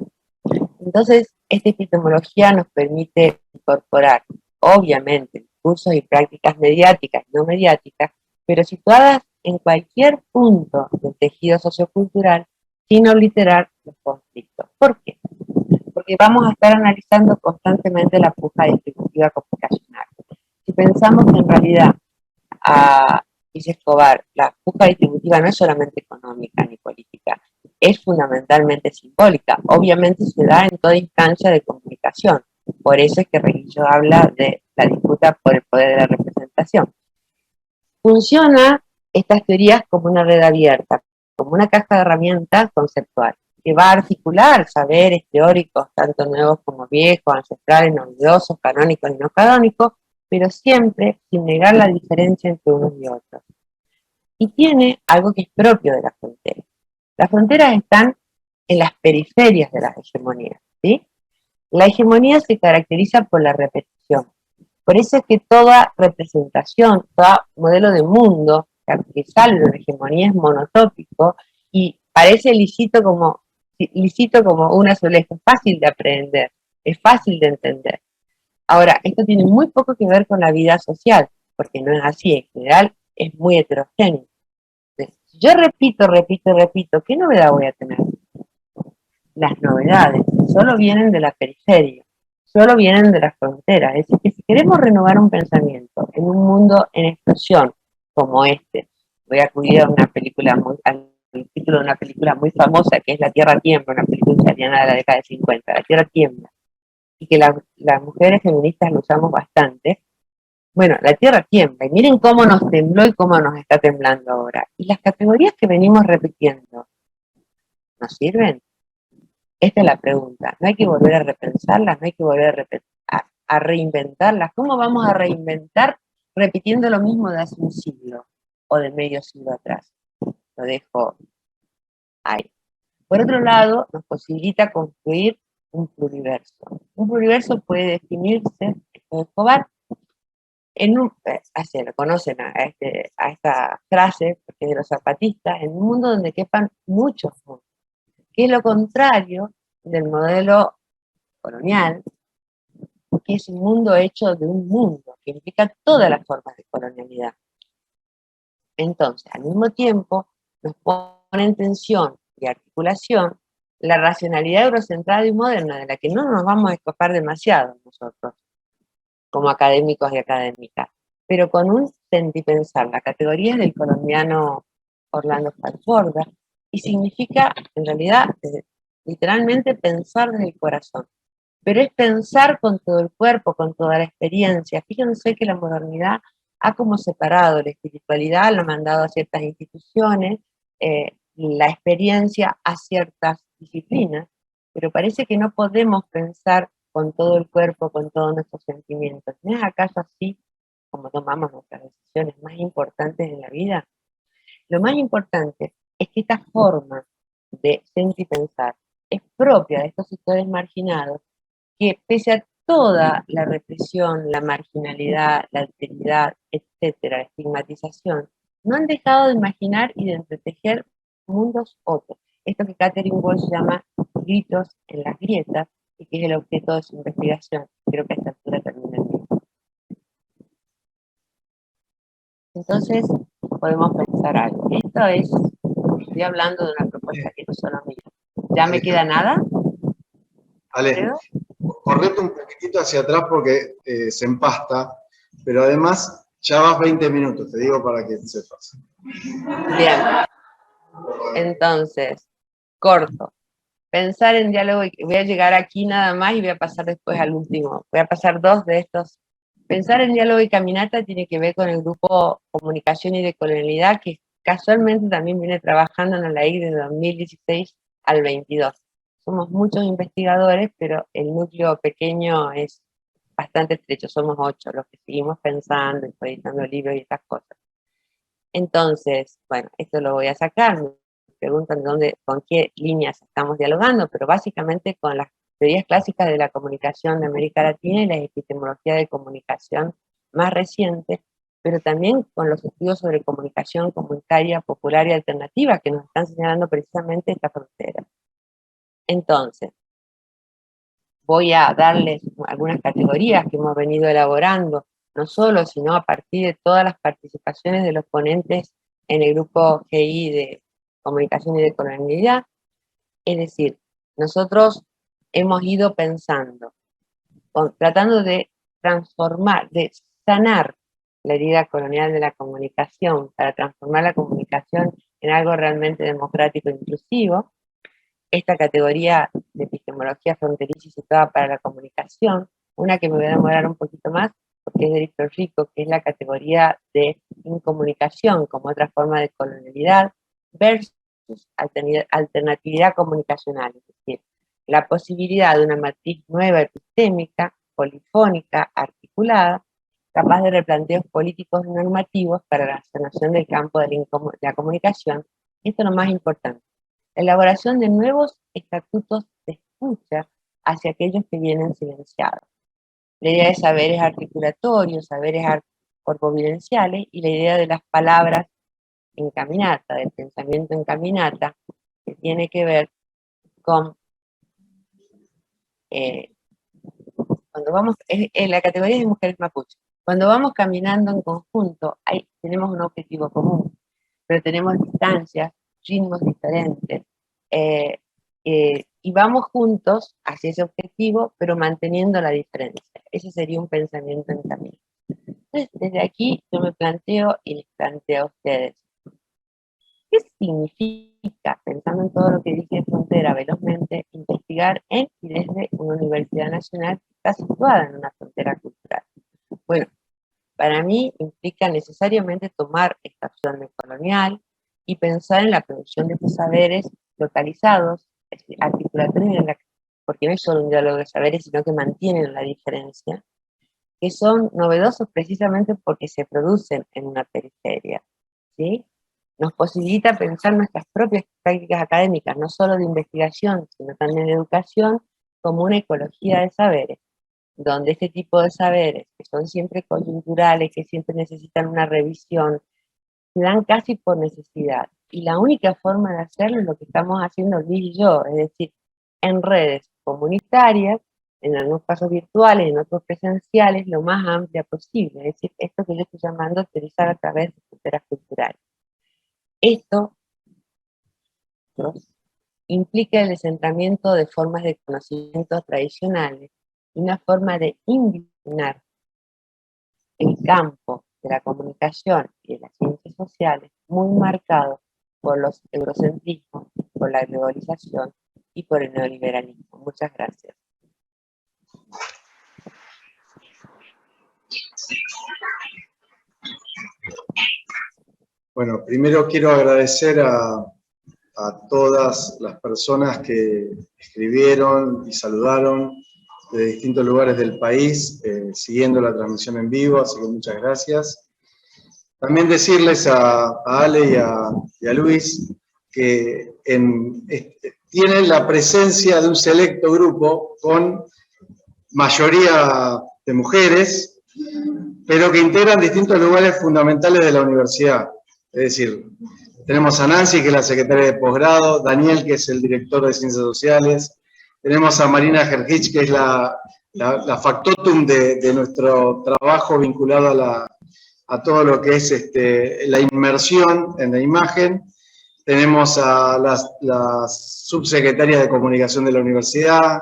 Entonces, esta epistemología nos permite incorporar, obviamente, discursos y prácticas mediáticas y no mediáticas, pero situadas en cualquier punto del tejido sociocultural sin obliterar los conflictos. ¿Por qué? Porque vamos a estar analizando constantemente la puja distributiva comunicacional. Si pensamos que en realidad, dice Escobar, la puja distributiva no es solamente económica ni política, es fundamentalmente simbólica. Obviamente se da en toda instancia de comunicación. Por eso es que Reguillo habla de la disputa por el poder de la representación. Funciona estas teorías como una red abierta, como una caja de herramientas conceptual, que va a articular saberes teóricos, tanto nuevos como viejos, ancestrales, novedosos, canónicos y no canónicos, pero siempre sin negar la diferencia entre unos y otros. Y tiene algo que es propio de la frontera. Las fronteras están en las periferias de las hegemonías, ¿sí? La hegemonía se caracteriza por la repetición. Por eso es que toda representación, todo modelo de mundo que sale de una hegemonía es monotópico y parece lisito como un azulejo. Es fácil de aprender, es fácil de entender. Ahora, esto tiene muy poco que ver con la vida social, porque no es así, en general es muy heterogéneo. Si yo repito, ¿qué novedad voy a tener? Las novedades solo vienen de la periferia, solo vienen de las fronteras. Es decir, que si queremos renovar un pensamiento en un mundo en explosión como este, voy a acudir a una película al título de una película muy famosa que es La Tierra Tiembla, una película italiana de la década de 50, La Tierra Tiembla, y que las mujeres feministas lo usamos bastante. Bueno, la Tierra tiembla, y miren cómo nos tembló y cómo nos está temblando ahora. Y las categorías que venimos repitiendo, ¿nos sirven? Esta es la pregunta. No hay que volver a repensarlas, no hay que volver a reinventarlas. ¿Cómo vamos a reinventar repitiendo lo mismo de hace un siglo o de medio siglo atrás? Lo dejo ahí. Por otro lado, nos posibilita construir un pluriverso. Un pluriverso puede definirse, esto de Escobar, así lo conocen a esta frase, porque es de los zapatistas, en un mundo donde quepan muchos mundos, que es lo contrario del modelo colonial, que es un mundo hecho de un mundo, que implica todas las formas de colonialidad. Entonces, al mismo tiempo, nos pone en tensión y articulación la racionalidad eurocentrada y moderna, de la que no nos vamos a escapar demasiado nosotros, como académicos y académicas, pero con un sentipensar. La categoría es del colombiano Orlando Falforda, y significa, en realidad, literalmente pensar desde el corazón. Pero es pensar con todo el cuerpo, con toda la experiencia. Fíjense que la modernidad ha como separado la espiritualidad, la ha mandado a ciertas instituciones, la experiencia a ciertas disciplinas, pero parece que no podemos pensar con todo el cuerpo, con todos nuestros sentimientos. ¿No es acaso así como tomamos nuestras decisiones más importantes en la vida? Lo más importante es que esta forma de sentir y pensar es propia de estos sectores marginados que, pese a toda la represión, la marginalidad, la alteridad, etcétera, la estigmatización, no han dejado de imaginar y de entretejer mundos otros. Esto que Catherine Walsh llama gritos en las grietas, y que es el objeto de su investigación. Creo que a esta altura termina el tiempo. Entonces, podemos pensar algo. Esto es, estoy hablando de una propuesta que no es solo mía. ¿Ya me queda nada? Ale, correte un poquitito hacia atrás porque se empasta. pero además ya vas 20 minutos, te digo para que sepas. Bien. Entonces, corto. Pensar en diálogo, y voy a llegar aquí nada más y voy a pasar después al último. Voy a pasar 2 de estos. Pensar en diálogo y caminata tiene que ver con el grupo Comunicación y Decolonialidad, que casualmente también viene trabajando en la I desde 2016 al 22. Somos muchos investigadores, pero el núcleo pequeño es bastante estrecho, somos 8 los que seguimos pensando, editando libros y estas cosas. Entonces, bueno, esto lo voy a sacar, me preguntan con qué líneas estamos dialogando, pero básicamente con las teorías clásicas de la comunicación de América Latina y la epistemología de comunicación más reciente, pero también con los estudios sobre comunicación comunitaria, popular y alternativa que nos están señalando precisamente esta frontera. Entonces, voy a darles algunas categorías que hemos venido elaborando, no solo, sino a partir de todas las participaciones de los ponentes en el grupo GI de Comunicación y Decolonialidad. Es decir, nosotros hemos ido pensando, tratando de transformar, de sanar la herida colonial de la comunicación para transformar la comunicación en algo realmente democrático e inclusivo. Esta categoría de epistemología fronteriza y situada para la comunicación, una que me voy a demorar un poquito más, porque es de Víctor Rico, que es la categoría de incomunicación como otra forma de colonialidad, versus alternatividad comunicacional, es decir, la posibilidad de una matriz nueva epistémica, polifónica, articulada, capaz de replanteos políticos y normativos para la sanación del campo de la comunicación, y esto es lo más importante, la elaboración de nuevos estatutos de escucha hacia aquellos que vienen silenciados. La idea de saberes articulatorios, saberes corpovivenciales y la idea de las palabras en caminata, del pensamiento en caminata, que tiene que ver con cuando vamos, en la categoría de mujeres mapuche, cuando vamos caminando en conjunto, tenemos un objetivo común, pero tenemos distancias, ritmos diferentes, y vamos juntos hacia ese objetivo, pero manteniendo la diferencia. Ese sería un pensamiento en camino. Entonces, desde aquí yo me planteo y les planteo a ustedes, ¿qué significa, pensando en todo lo que dije de frontera velozmente, investigar en y desde una universidad nacional que está situada en una frontera cultural? Bueno, para mí implica necesariamente tomar esta opción de colonial y pensar en la producción de estos saberes localizados, articulatorios, porque no es solo un diálogo de saberes, sino que mantienen la diferencia, que son novedosos precisamente porque se producen en una periferia, ¿sí? Nos posibilita pensar nuestras propias prácticas académicas, no solo de investigación, sino también de educación, como una ecología de saberes, donde este tipo de saberes, que son siempre coyunturales, que siempre necesitan una revisión, se dan casi por necesidad. Y la única forma de hacerlo es lo que estamos haciendo Luis y yo, es decir, en redes comunitarias, en algunos casos virtuales, en otros presenciales, lo más amplia posible. Es decir, esto que yo estoy llamando teorizar a través de fronteras culturales. Esto implica el descentramiento de formas de conocimiento tradicionales y una forma de individuar el campo de la comunicación y de las ciencias sociales muy marcado por los eurocentrismos, por la globalización y por el neoliberalismo. Muchas gracias. Bueno, primero quiero agradecer a todas las personas que escribieron y saludaron de distintos lugares del país, siguiendo la transmisión en vivo, así que muchas gracias. También decirles a Ale y a Luis que tienen la presencia de un selecto grupo con mayoría de mujeres, pero que integran distintos lugares fundamentales de la universidad. Es decir, tenemos a Nancy, que es la secretaria de posgrado, Daniel, que es el director de Ciencias Sociales, tenemos a Marina Gergich, que es la factotum de nuestro trabajo vinculado a todo lo que es la inmersión en la imagen, tenemos a la subsecretaria de Comunicación de la Universidad,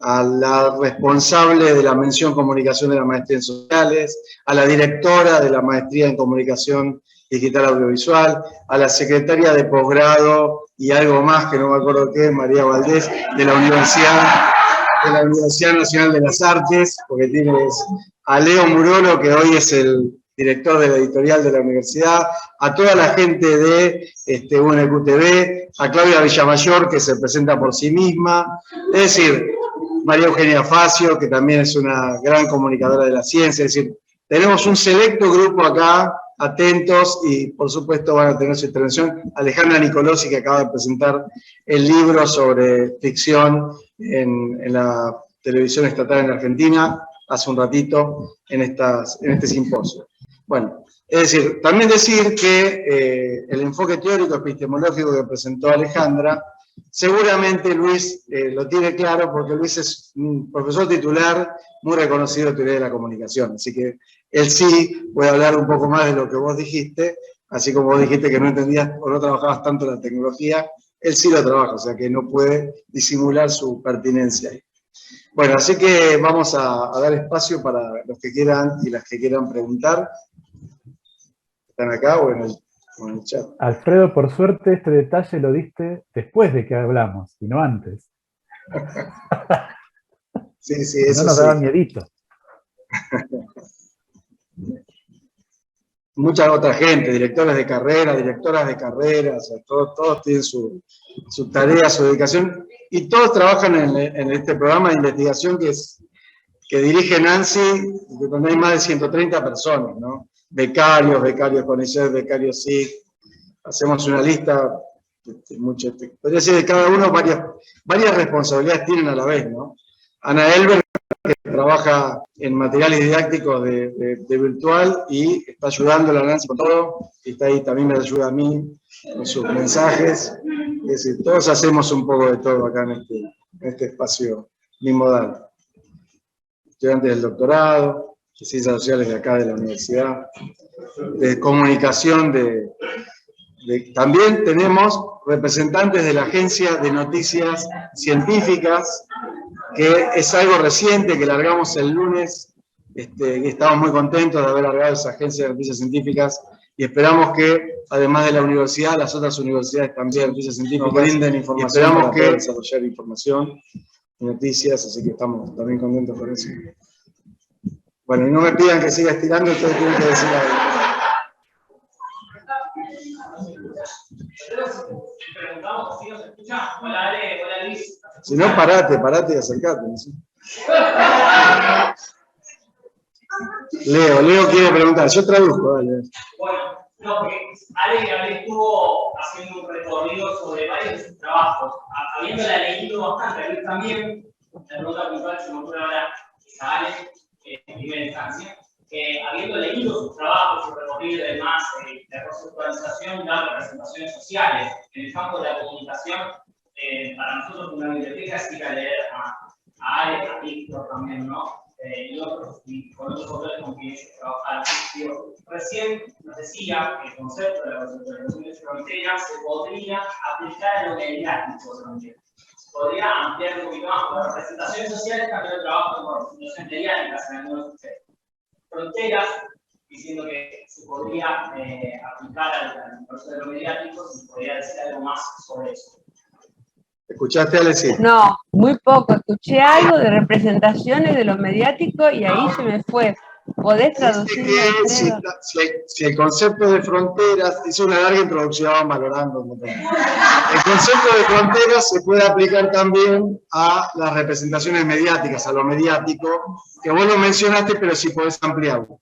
a la responsable de la mención comunicación de la maestría en sociales, a la directora de la maestría en comunicación digital audiovisual, a la secretaria de posgrado y algo más que no me acuerdo qué, María Valdés, de la Universidad Nacional de las Artes, porque tienes a Leo Murolo, que hoy es el director de la editorial de la universidad, a toda la gente de UNQTV, a Claudia Villamayor, que se presenta por sí misma, es decir, María Eugenia Facio, que también es una gran comunicadora de la ciencia, es decir, tenemos un selecto grupo acá, atentos, y por supuesto van a tener su intervención. Alejandra Nicolosi, que acaba de presentar el libro sobre ficción en la televisión estatal en Argentina, hace un ratito, en este simposio. Bueno, es decir, también decir que el enfoque teórico epistemológico que presentó Alejandra, seguramente Luis lo tiene claro, porque Luis es un profesor titular muy reconocido de teoría de la comunicación, así que él sí puede hablar un poco más de lo que vos dijiste, así como vos dijiste que no entendías o no trabajabas tanto la tecnología, él sí lo trabaja, o sea que no puede disimular su pertinencia ahí. Bueno, así que vamos a dar espacio para los que quieran y las que quieran preguntar. ¿Están acá o en el chat? Alfredo, por suerte este detalle lo diste después de que hablamos, y no antes. Sí, No eso nos sí. daba miedito. Mucha otra gente, directores de carrera, directoras de carreras, o sea, todos tienen su tarea, su dedicación, y todos trabajan en este programa de investigación que dirige Nancy, donde hay más de 130 personas, ¿no? Becarios CONICET, becarios SIC, hacemos una lista, podría decir de cada uno, varias responsabilidades tienen a la vez, ¿no? Ana Elber, que trabaja en materiales didácticos de virtual y está ayudando a la Nancy con todo, y está ahí, también me ayuda a mí con sus mensajes. Es decir, todos hacemos un poco de todo acá en este espacio bimodal. Estudiantes del doctorado, de ciencias sociales de acá de la universidad, de comunicación, también tenemos representantes de la Agencia de Noticias Científicas, que es algo reciente, que largamos el lunes, y estamos muy contentos de haber largado esa Agencia de Noticias Científicas, y esperamos que, además de la universidad, las otras universidades también, noticias científicas, nos brinden información, y esperamos para poder desarrollar información y noticias, así que estamos también contentos con eso. Bueno, y no me pidan que siga estirando, ustedes tienen que decir algo. Preguntamos si nos escucha. Hola Ale, hola Luis. Si no, parate y acercate. ¿No? Leo quiere preguntar, yo traduzco, dale. Bueno, no, porque Ale estuvo haciendo un recorrido sobre varios de sus trabajos. Habiéndola leído bastante, Luis también, la pregunta puntual se me ocurre ahora, a Ale, en primera instancia. Habiendo leído sus trabajos, su recorrido y demás, de conceptualización de las representaciones sociales en el campo de la comunicación, para nosotros una biblioteca es ir a leer a Ale, a Víctor también, ¿no? Y otros, y con otros autores con quienes trabajar. Recién nos decía que el concepto de la representación de fronteras se podría aplicar a lo mediático también. Se podría ampliar un poquito más, con las representaciones sociales también el trabajo con representaciones mediáticas en algunos sucesos. Fronteras, diciendo que se podría aplicar al proceso de lo mediático, se podría decir algo más sobre eso. ¿Escuchaste, Alexis? No, muy poco. Escuché algo de representaciones de lo mediático y ahí se me fue. ¿Podés traducirlo? Si el concepto de fronteras, hizo una larga introducción valorando. El concepto de fronteras se puede aplicar también a las representaciones mediáticas, a lo mediático, que vos lo mencionaste, pero si podés ampliarlo.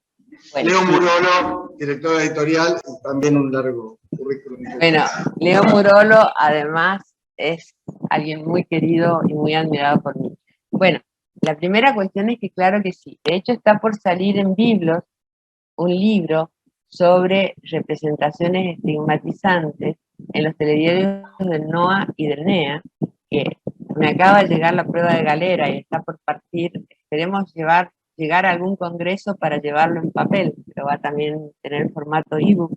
Bueno, Leo Murolo, director editorial, también un largo currículum. Bueno, Leo Murolo, además, es alguien muy querido y muy admirado por mí. Bueno, la primera cuestión es que claro que sí. De hecho, está por salir en Biblos un libro sobre representaciones estigmatizantes en los telediarios del NOA y del NEA, que me acaba de llegar la prueba de galera y está por partir. Esperemos llegar a algún congreso para llevarlo en papel, pero va a también tener formato ebook,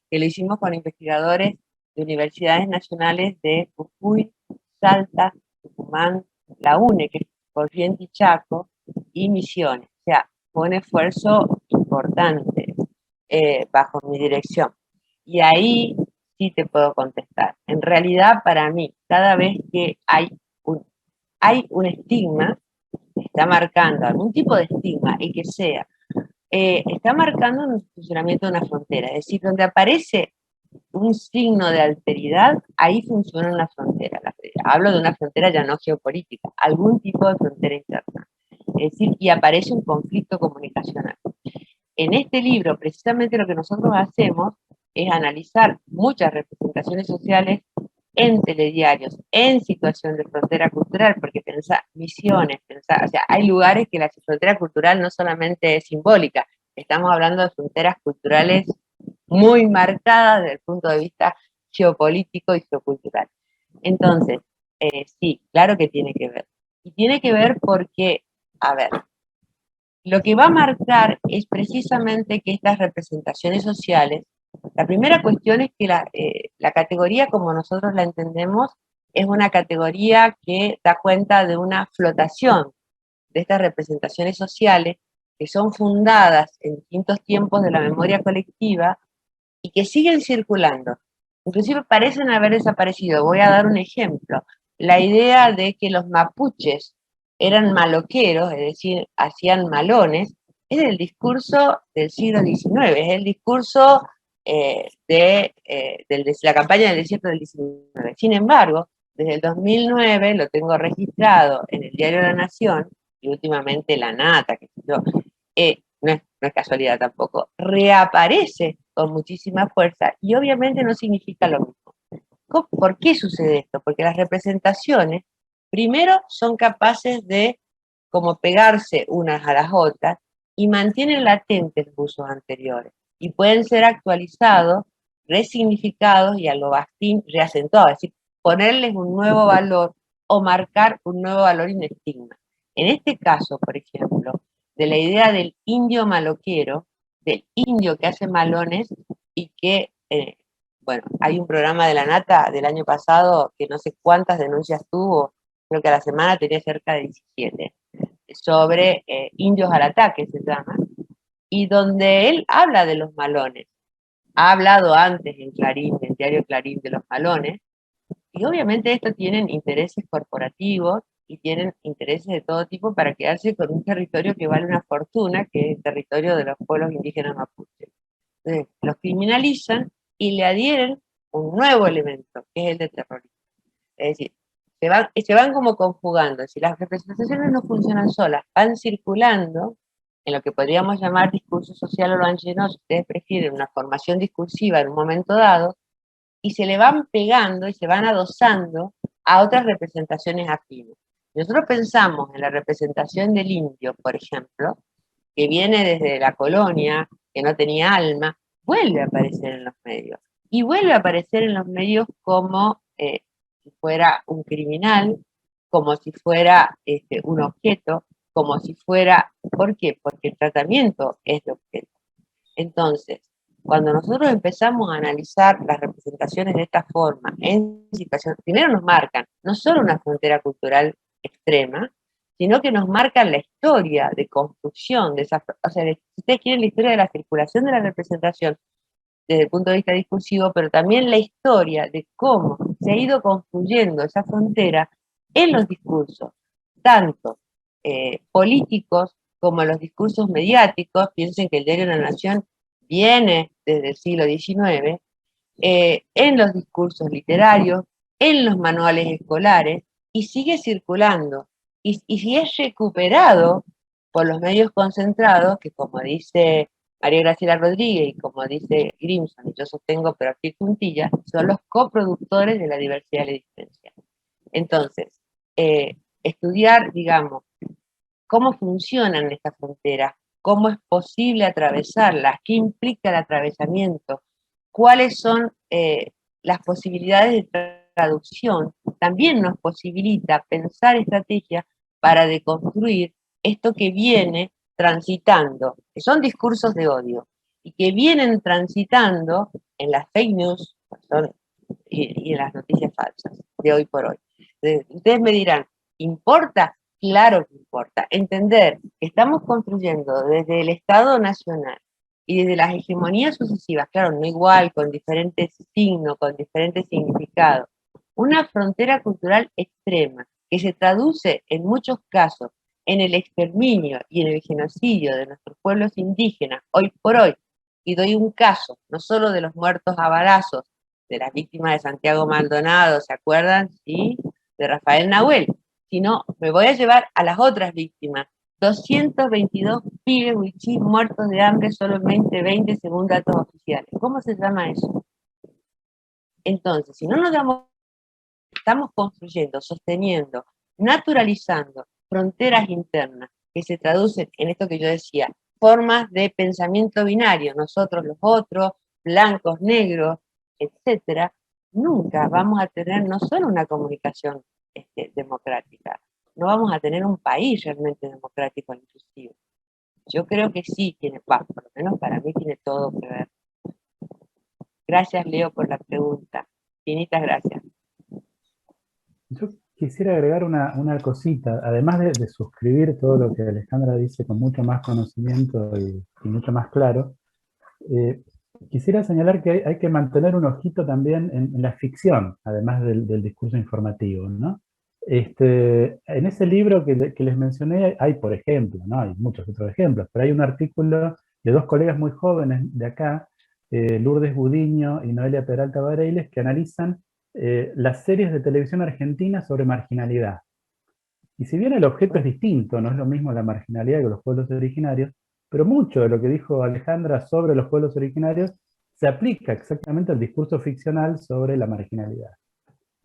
que lo hicimos con investigadores de universidades nacionales de Jujuy, Salta, Tucumán, la UNE, que es Corrientes y Chaco y Misiones. O sea, fue un esfuerzo importante bajo mi dirección. Y ahí sí te puedo contestar. En realidad, para mí, cada vez que hay un estigma, está marcando algún tipo de estigma, y que sea, está marcando un funcionamiento de una frontera. Es decir, donde aparece un signo de alteridad, ahí funciona una frontera. Hablo de una frontera ya no geopolítica, algún tipo de frontera interna. Es decir, y aparece un conflicto comunicacional. En este libro, precisamente lo que nosotros hacemos es analizar muchas representaciones sociales en telediarios, en situación de frontera cultural, porque pensá, Misiones, pensá, o sea, hay lugares que la frontera cultural no solamente es simbólica, estamos hablando de fronteras culturales muy marcadas desde el punto de vista geopolítico y geocultural. Entonces, sí, claro que tiene que ver. Y tiene que ver porque, a ver, lo que va a marcar es precisamente que estas representaciones sociales, la primera cuestión es que la categoría como nosotros la entendemos es una categoría que da cuenta de una flotación de estas representaciones sociales que son fundadas en distintos tiempos de la memoria colectiva y que siguen circulando. Inclusive parecen haber desaparecido. Voy a dar un ejemplo. La idea de que los mapuches eran maloqueros, es decir, hacían malones, es el discurso del siglo XIX, es el discurso de la campaña del desierto del XIX. Sin embargo, desde el 2009 lo tengo registrado en el diario La Nación, y últimamente La Nata, que yo, no es casualidad tampoco, reaparece con muchísima fuerza y obviamente no significa lo mismo. ¿Por qué sucede esto? Porque las representaciones, primero, son capaces de como pegarse unas a las otras y mantienen latentes los usos anteriores y pueden ser actualizados, resignificados y a lo Bastín reacentuados, es decir, ponerles un nuevo valor o marcar un nuevo valor in estigma. En este caso, por ejemplo, de la idea del indio maloquero, del indio que hace malones y que, bueno, hay un programa de La Nata del año pasado que no sé cuántas denuncias tuvo, creo que a la semana tenía cerca de 17, sobre indios al ataque se llama, y donde él habla de los malones. Ha hablado antes en Clarín, en el diario Clarín, de los malones, y obviamente esto tienen intereses corporativos y tienen intereses de todo tipo para quedarse con un territorio que vale una fortuna, que es el territorio de los pueblos indígenas mapuches. Entonces, los criminalizan y le adhieren un nuevo elemento, que es el de terrorismo. Es decir, se van como conjugando. Si las representaciones no funcionan solas, van circulando en lo que podríamos llamar discurso social o lo no, si ustedes prefieren una formación discursiva en un momento dado, y se le van pegando y se van adosando a otras representaciones afines. Nosotros pensamos en la representación del indio, por ejemplo, que viene desde la colonia, que no tenía alma, vuelve a aparecer en los medios. Y vuelve a aparecer en los medios como si fuera un criminal, como si fuera un objeto, como si fuera... ¿Por qué? Porque el tratamiento es de objeto. Entonces, cuando nosotros empezamos a analizar las representaciones de esta forma, en situaciones, primero nos marcan no solo una frontera cultural extrema, sino que nos marcan la historia de construcción de esa, o sea, si ustedes quieren la historia de la circulación de la representación desde el punto de vista discursivo, pero también la historia de cómo se ha ido construyendo esa frontera en los discursos, tanto políticos como en los discursos mediáticos. Piensen que el diario La Nación viene desde el siglo XIX, en los discursos literarios, en los manuales escolares, y sigue circulando. Y si es recuperado por los medios concentrados, que como dice María Graciela Rodríguez y como dice Grimson, y yo sostengo, pero aquí puntilla, son los coproductores de la diversidad y la diferencia. Entonces, estudiar, digamos, cómo funcionan estas fronteras, cómo es posible atravesarlas, qué implica el atravesamiento, cuáles son las posibilidades de traducción, también nos posibilita pensar estrategias para deconstruir esto que viene transitando, que son discursos de odio, y que vienen transitando en las fake news y en las noticias falsas de hoy por hoy. Entonces, ustedes me dirán, ¿importa? Claro que importa. Entender que estamos construyendo desde el Estado Nacional y desde las hegemonías sucesivas, claro, no igual, con diferentes signos, con diferentes significados, una frontera cultural extrema que se traduce en muchos casos en el exterminio y en el genocidio de nuestros pueblos indígenas, hoy por hoy, y doy un caso, no solo de los muertos a balazos, de las víctimas de Santiago Maldonado, ¿se acuerdan? Sí, de Rafael Nahuel, sino me voy a llevar a las otras víctimas. 222 pibes huichís muertos de hambre solo en 2020 según datos oficiales. ¿Cómo se llama eso? Entonces, si no nos damos, estamos construyendo, sosteniendo, naturalizando fronteras internas que se traducen en esto que yo decía, formas de pensamiento binario, nosotros los otros, blancos, negros, etcétera, nunca vamos a tener no solo una comunicación democrática, no vamos a tener un país realmente democrático e inclusivo. Yo creo que sí tiene, por lo menos para mí tiene todo que ver. Gracias, Leo, por la pregunta. Infinitas gracias. Yo quisiera agregar una cosita, además de suscribir todo lo que Alejandra dice con mucho más conocimiento y mucho más claro, quisiera señalar que hay que mantener un ojito también en la ficción, además del discurso informativo, ¿no? En ese libro que les mencioné hay, por ejemplo, ¿no? Hay muchos otros ejemplos, pero hay un artículo de dos colegas muy jóvenes de acá, Lourdes Gudiño y Noelia Peralta Bareiles, que analizan las series de televisión argentina sobre marginalidad. Y si bien el objeto es distinto, no es lo mismo la marginalidad que los pueblos originarios, pero mucho de lo que dijo Alejandra sobre los pueblos originarios se aplica exactamente al discurso ficcional sobre la marginalidad.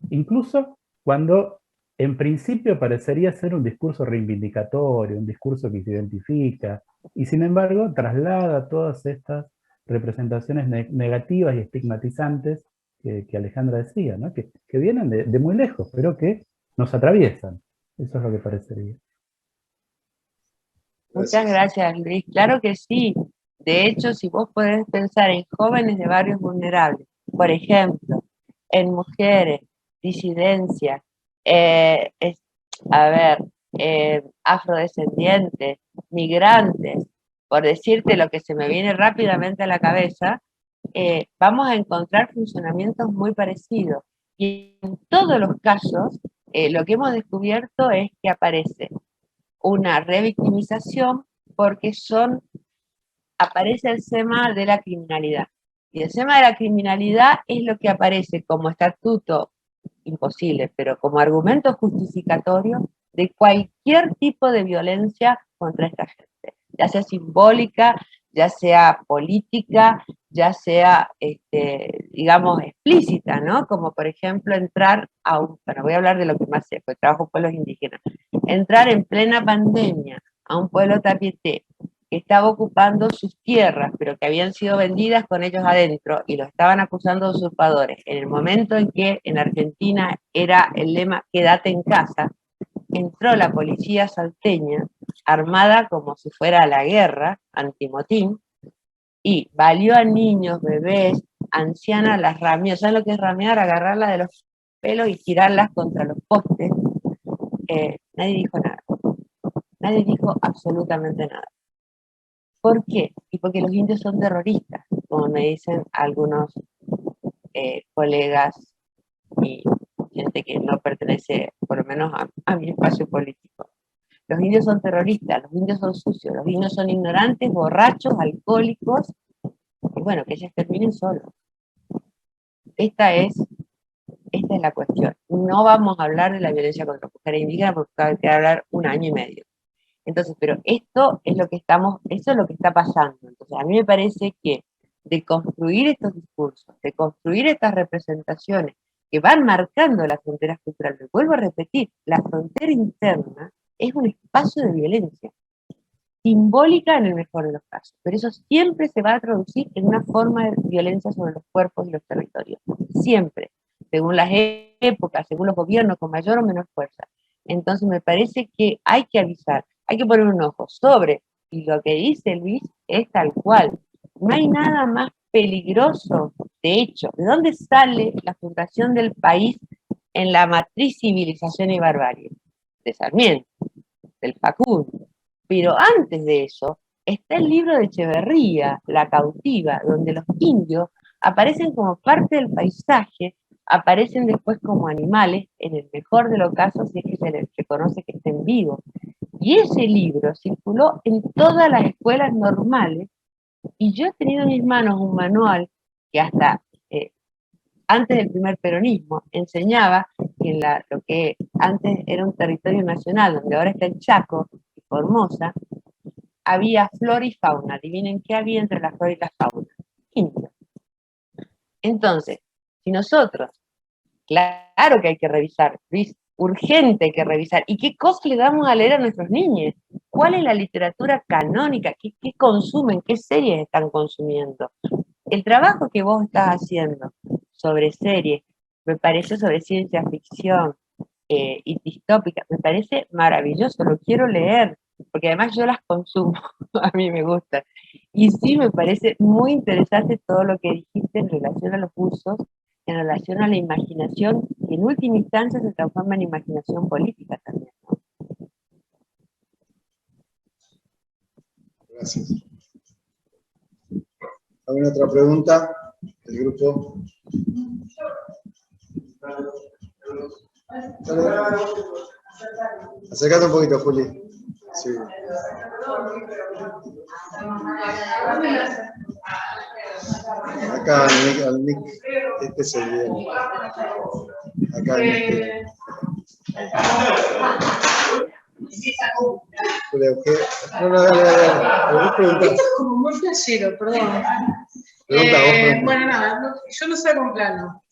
Incluso cuando en principio parecería ser un discurso reivindicatorio, un discurso que se identifica, y sin embargo traslada todas estas representaciones negativas y estigmatizantes que Alejandra decía, ¿no? que vienen de muy lejos, pero que nos atraviesan. Eso es lo que parecería. Muchas gracias, Luis. Claro que sí. De hecho, si vos podés pensar en jóvenes de barrios vulnerables, por ejemplo, en mujeres, disidencias, afrodescendientes, migrantes, por decirte lo que se me viene rápidamente a la cabeza, vamos a encontrar funcionamientos muy parecidos. Y en todos los casos, lo que hemos descubierto es que aparece una revictimización porque aparece el tema de la criminalidad. Y el tema de la criminalidad es lo que aparece como estatuto imposible, pero como argumento justificatorio de cualquier tipo de violencia contra esta gente, ya sea simbólica, ya sea política, ya sea, digamos, explícita, ¿no? Como por ejemplo entrar bueno, voy a hablar de lo que más sé, porque trabajo con pueblos indígenas, entrar en plena pandemia a un pueblo tapieté que estaba ocupando sus tierras, pero que habían sido vendidas con ellos adentro y los estaban acusando de usurpadores. En el momento en que en Argentina era el lema quédate en casa, entró la policía salteña, armada como si fuera a la guerra, antimotín, y valió a niños, bebés, ancianas, las rameó. ¿Saben lo que es ramear? Agarrarlas de los pelos y tirarlas contra los postes. Nadie dijo nada. Nadie dijo absolutamente nada. ¿Por qué? Y porque los indios son terroristas, como me dicen algunos colegas y gente que no pertenece, por lo menos a mi espacio político. Los indios son terroristas, los indios son sucios, los indios son ignorantes, borrachos, alcohólicos, y bueno, que ellos terminen solos. Esta es la cuestión. No vamos a hablar de la violencia contra mujeres indígenas porque hay que hablar un año y medio. Entonces, pero esto es lo que eso es lo que está pasando. Entonces, a mí me parece que de construir estos discursos, de construir estas representaciones que van marcando las fronteras culturales, me vuelvo a repetir, la frontera interna es un espacio de violencia, simbólica en el mejor de los casos, pero eso siempre se va a traducir en una forma de violencia sobre los cuerpos y los territorios, siempre, según las épocas, según los gobiernos, con mayor o menor fuerza. Entonces me parece que hay que avisar, hay que poner un ojo sobre, y lo que dice Luis es tal cual, no hay nada más peligroso, de hecho, ¿de dónde sale la fundación del país en la matriz civilización y barbarie? De Sarmiento. del Facundo. Pero antes de eso, está el libro de Echeverría, La cautiva, donde los indios aparecen como parte del paisaje, aparecen después como animales, en el mejor de los casos, si es que se les reconoce que estén vivos. Y ese libro circuló en todas las escuelas normales, y yo he tenido en mis manos un manual que hasta antes del primer peronismo enseñaba que en lo que antes era un territorio nacional, donde ahora está el Chaco y Formosa, había flora y fauna. Adivinen qué había entre la flora y la fauna. Indio. Entonces, si nosotros, claro que hay que revisar, Luis, urgente que revisar. ¿Y qué cosas le damos a leer a nuestros niños? ¿Cuál es la literatura canónica? ¿Qué consumen? ¿Qué series están consumiendo? El trabajo que vos estás haciendo sobre series, me parece sobre ciencia ficción y distópica, me parece maravilloso, lo quiero leer, porque además yo las consumo, a mí me gusta. Y sí me parece muy interesante todo lo que dijiste en relación a los usos, en relación a la imaginación, que en última instancia se transforma en imaginación política también, ¿no? Gracias. ¿Alguna otra pregunta del grupo? Acércate un poquito, Juli. Sí. Acá al mic, este es el bien. Acá al mic. No, dale. Esto es como muy flashero, perdón. Pregunta. Bueno, nada, yo no salgo en plano.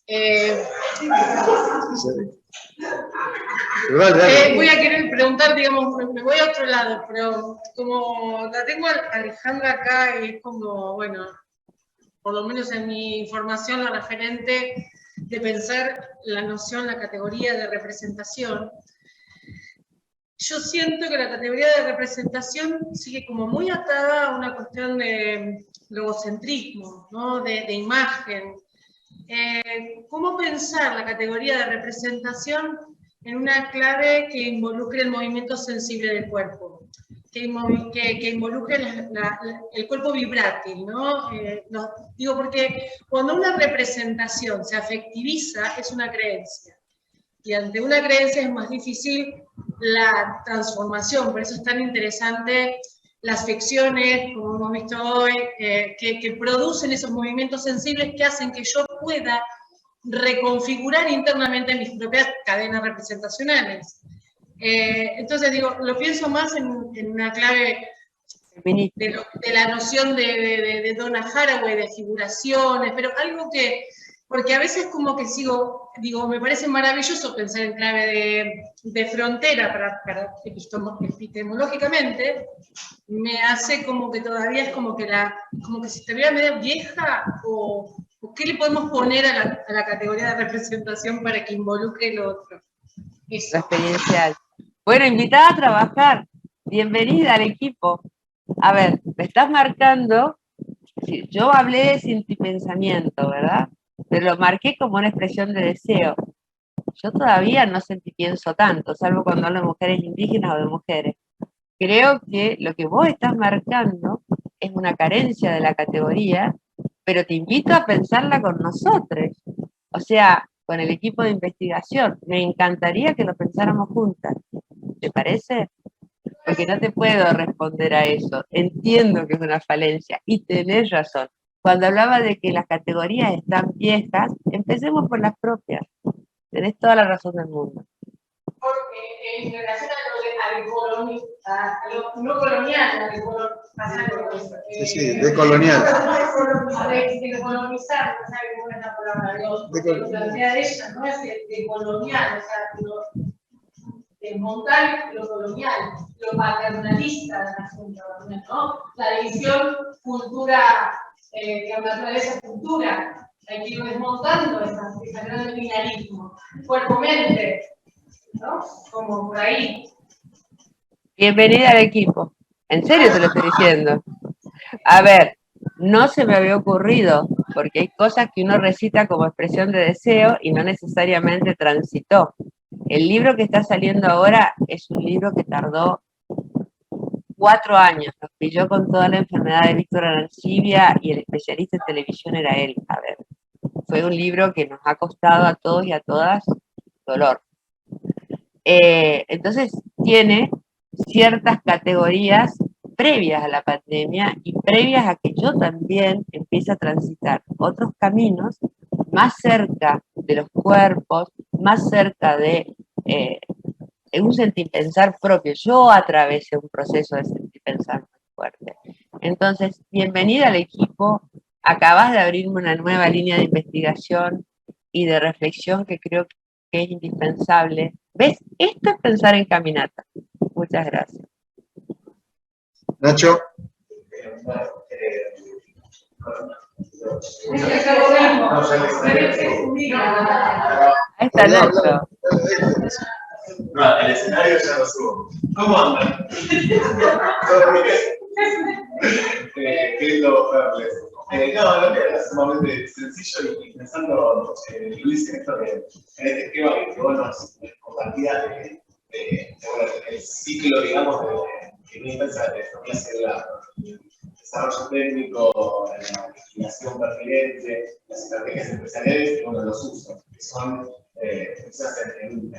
Voy a querer preguntar, digamos, me voy a otro lado, pero como la tengo a Alejandra acá, es como, bueno, por lo menos en mi información, la referente de pensar la noción, la categoría de representación. Yo siento que la categoría de representación sigue como muy atada a una cuestión de logocentrismo, ¿no? de imagen. ¿Cómo pensar la categoría de representación en una clave que involucre el movimiento sensible del cuerpo? Que involucre el cuerpo vibrátil, ¿no? Digo, porque cuando una representación se afectiviza, es una creencia. Y ante una creencia es más difícil la transformación, por eso es tan interesante las ficciones, como hemos visto hoy, que producen esos movimientos sensibles que hacen que yo pueda reconfigurar internamente mis propias cadenas representacionales. Entonces, digo, lo pienso más en una clave de la noción de Donna Haraway, de figuraciones, pero algo que, porque a veces como que digo, me parece maravilloso pensar en clave de frontera para epistemológicamente, me hace como que todavía es como que se estuviera medio vieja, o qué le podemos poner a la categoría de representación para que involucre lo otro. Eso. Experiencial. Bueno, invitada a trabajar, bienvenida al equipo. A ver, me estás marcando, yo hablé de sentipensamiento, ¿verdad? Pero lo marqué como una expresión de deseo. Yo todavía no sentipienso tanto, salvo cuando hablo de mujeres indígenas o de mujeres. Creo que lo que vos estás marcando es una carencia de la categoría, pero te invito a pensarla con nosotros. O sea, con el equipo de investigación. Me encantaría que lo pensáramos juntas. ¿Te parece? Porque no te puedo responder a eso. Entiendo que es una falencia y tenés razón. Cuando hablaba de que las categorías están viejas, empecemos por las propias. Tenés toda la razón del mundo. Porque en relación a lo no colonial, sí, decolonial. De colonizar, no sabe cómo es la palabra, lo plantea ella, no es de colonial, o sea, desmontar lo colonial, lo paternalista del asunto, ¿no? La división cultura, naturaleza-cultura, hay que ir desmontando ese gran linealismo, cuerpo-mente, ¿no? Como por ahí. Bienvenida al equipo. En serio te lo estoy diciendo. A ver, no se me había ocurrido, porque hay cosas que uno recita como expresión de deseo y no necesariamente transitó. El libro que está saliendo ahora es un libro que tardó 4 años, nos pilló con toda la enfermedad de Víctor Arancibia y el especialista en televisión era él. A ver, fue un libro que nos ha costado a todos y a todas dolor. Entonces tiene ciertas categorías previas a la pandemia y previas a que yo también empiece a transitar otros caminos más cerca de los cuerpos, más cerca de un sentir pensar propio. Yo atravesé un proceso de sentir pensar muy fuerte. Entonces, bienvenida al equipo. Acabas de abrirme una nueva línea de investigación y de reflexión que creo que es indispensable. ¿Ves? Esto es pensar en caminata. Muchas gracias. Nacho. Ahí está Nacho. No, el escenario ya lo subo. ¿Cómo andan? ¿Todo bien? Qué lindo verles. No, lo que era sumamente sencillo y pensando, Luis, en esto en este esquema que vos nos compartías el ciclo, digamos, que no piensa de lo que hace el desarrollo técnico, la investigación pertinente, las estrategias empresariales, y bueno, los usos, que son quizás en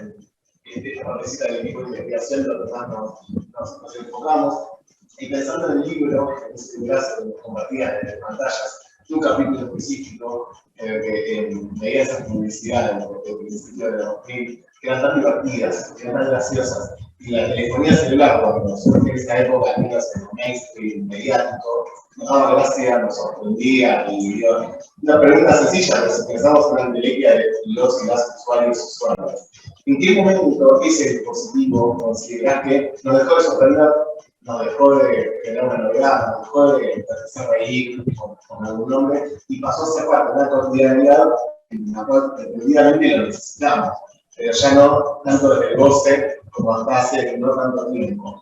esta partecita del equipo de investigación donde más nos enfocamos. Y pensando en el libro, en ese libro que compartía en pantallas, un capítulo específico que veía esas publicidades del principio de los 2000, que eran tan divertidas, que eran tan graciosas. Y la telefonía celular, cuando surgió en esa época, en el mainstream mediático, nos daba gracia, nos sorprendía. Y una pregunta sencilla, pero si pensamos en una entelequia de los y las usuarios y usuarias. ¿En qué momento ese dispositivo considerás que nos dejó de sorprender, nos dejó de generar una novedad, nos dejó de hacer reír con algún nombre y pasó a ser parte de una cotidianidad en la cual definitivamente lo necesitamos, pero ya no tanto desde el goce como hasta hace no tanto tiempo?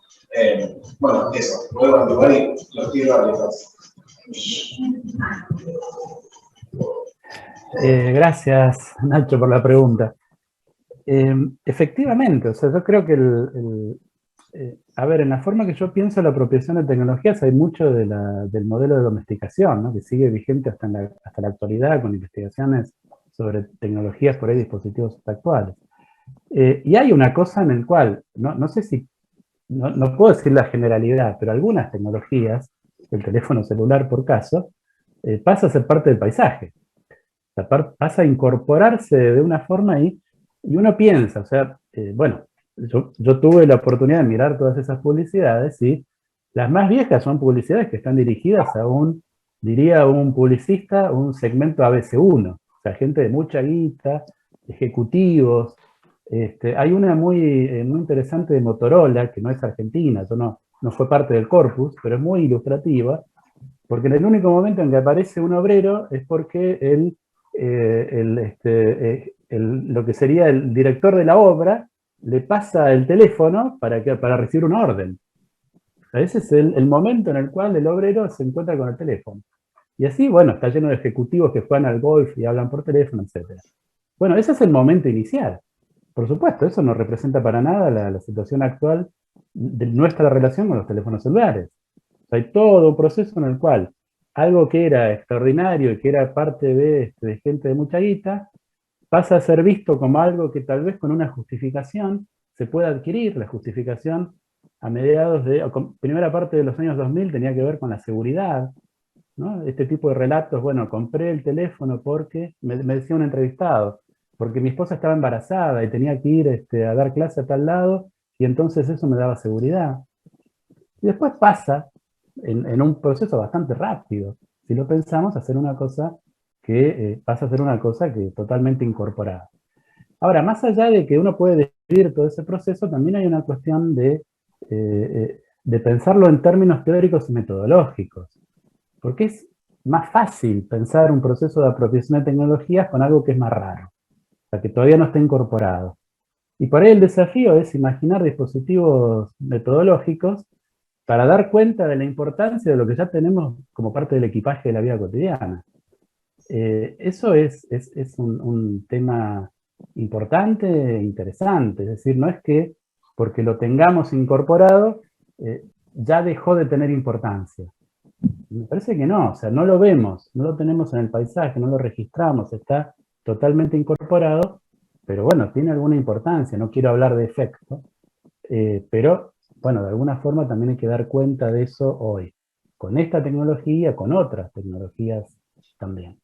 Bueno, eso, vuelvo a lugar y los quiero a los Gracias, Nacho, por la pregunta. Efectivamente, o sea, yo creo que a ver, en la forma que yo pienso la apropiación de tecnologías hay mucho del modelo de domesticación, ¿no? Que sigue vigente hasta la actualidad con investigaciones sobre tecnologías por ahí, dispositivos actuales. Y hay una cosa en el cual, no sé si, no puedo decir la generalidad, pero algunas tecnologías, el teléfono celular por caso, pasa a ser parte del paisaje. O sea, pasa a incorporarse de una forma y uno piensa, o sea, bueno, yo tuve la oportunidad de mirar todas esas publicidades y las más viejas son publicidades que están dirigidas a diría un publicista, un segmento ABC1, o sea, gente de mucha guita, ejecutivos. Hay una muy interesante de Motorola, que no es argentina, eso no fue parte del corpus, pero es muy ilustrativa, porque en el único momento en que aparece un obrero es porque lo que sería el director de la obra le pasa el teléfono para recibir una orden. Ese es el momento en el cual el obrero se encuentra con el teléfono. Y así, bueno, está lleno de ejecutivos que juegan al golf y hablan por teléfono, etc. Bueno, ese es el momento inicial. Por supuesto, eso no representa para nada la situación actual de nuestra relación con los teléfonos celulares. O sea, hay todo un proceso en el cual algo que era extraordinario y que era parte de gente de mucha guita, pasa a ser visto como algo que tal vez con una justificación se pueda adquirir. La justificación a mediados primera parte de los años 2000 tenía que ver con la seguridad, ¿no? Este tipo de relatos, bueno, compré el teléfono porque, me decía un entrevistado, porque mi esposa estaba embarazada y tenía que ir a dar clase a tal lado, y entonces eso me daba seguridad. Y después pasa, en un proceso bastante rápido, si lo pensamos, hacer una cosa que pasa a ser una cosa que totalmente incorporada. Ahora, más allá de que uno puede describir todo ese proceso, también hay una cuestión de pensarlo en términos teóricos y metodológicos, porque es más fácil pensar un proceso de apropiación de tecnologías con algo que es más raro, o sea, que todavía no está incorporado. Y por ahí el desafío es imaginar dispositivos metodológicos para dar cuenta de la importancia de lo que ya tenemos como parte del equipaje de la vida cotidiana. Eso es un tema importante e interesante, es decir, no es que porque lo tengamos incorporado ya dejó de tener importancia. Me parece que no, o sea, no lo vemos, no lo tenemos en el paisaje, no lo registramos, está totalmente incorporado, pero bueno, tiene alguna importancia, no quiero hablar de efecto, pero bueno, de alguna forma también hay que dar cuenta de eso hoy, con esta tecnología, con otras tecnologías también.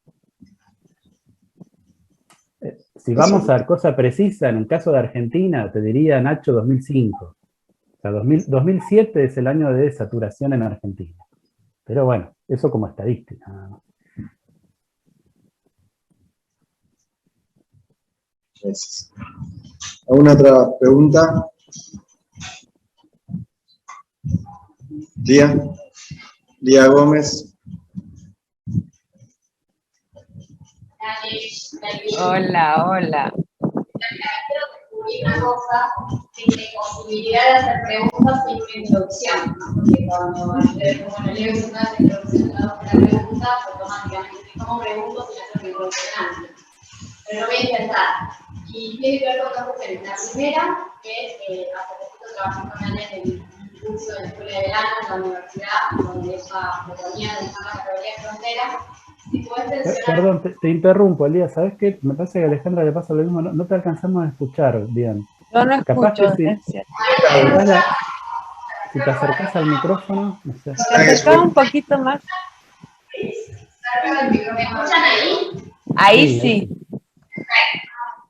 Si vamos a cosa precisa, en el caso de Argentina, te diría, Nacho, 2005. O sea, 2007 es el año de saturación en Argentina. Pero bueno, eso como estadística, nada más. Gracias. ¿Alguna otra pregunta? Lía Gómez. Hola, hola. Quiero descubrir una cosa, que es posibilidad de hacer preguntas sin introducción, ¿no? Porque cuando leo una introducción de la pregunta, automáticamente como pregunto sin hacer mi introducción antes. Pero lo voy a intentar. Y tiene que ver con dos cuestiones. La primera es hace poquito trabajé con Ana en el curso de la Escuela de Verano en la universidad, donde ella proponía de la categoría de frontera. Si puedes mencionar... Perdón, te interrumpo, Elías. ¿Sabes qué? Me parece que a Alejandra le pasa lo mismo. No te alcanzamos a escuchar bien. Yo no Capaz escucho, que es cierto. si te acercas al micrófono, no sé. ¿Te acercas un poquito más? ¿Me escuchan ahí? Ahí sí.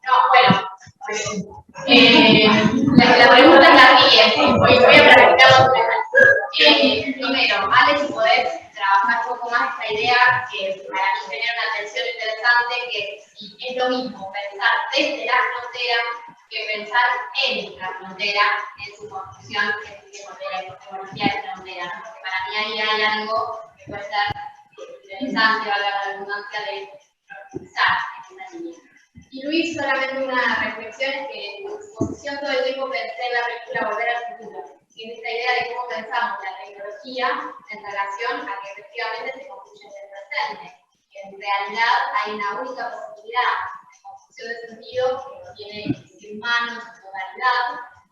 No, bueno. La pregunta es la siguiente. Voy a practicar dos veces. Primero, Ale, si podés trabajar un poco más esta idea que para mí genera una tensión interesante, que es lo mismo pensar desde la frontera que pensar en la frontera, en su construcción, que es la epistemología de la frontera, ¿no? Porque para mí ahí hay algo que puede ser interesante, valga la redundancia, de profundizar en esa línea. Y Luis, solamente una reflexión, es que en su exposición todo el tiempo pensé en la película Volver al Futuro, y en esta idea de cómo pensamos la tecnología en relación a que efectivamente se construye en el presente. Que en realidad hay una única posibilidad de construcción de sentido que lo tiene el ser humano en su totalidad,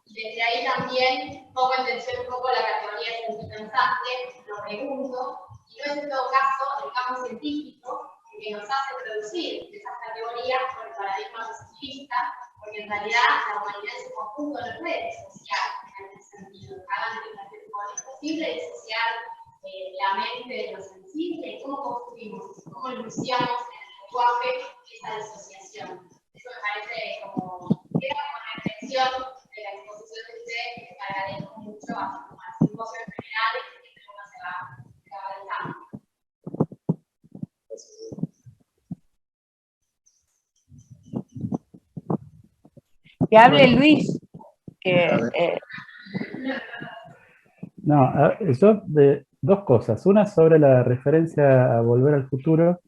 y desde ahí también pongo en tensión un poco la categoría de sentido pensante, lo pregunto, y no es en todo caso el campo científico que nos hace producir esas categorías por el paradigma positivista, porque en realidad la humanidad en su conjunto no puede disociar en ese sentido. Hagan que es posible disociar la mente de lo sensible, cómo construimos, cómo enunciamos en el lenguaje esa disociación. Eso me parece como una reflexión de la exposición de usted, que agradezco mucho al simposio en general y que uno se va avanzando. Que hable Luis. No, yo de dos cosas. Una sobre la referencia a Volver al Futuro.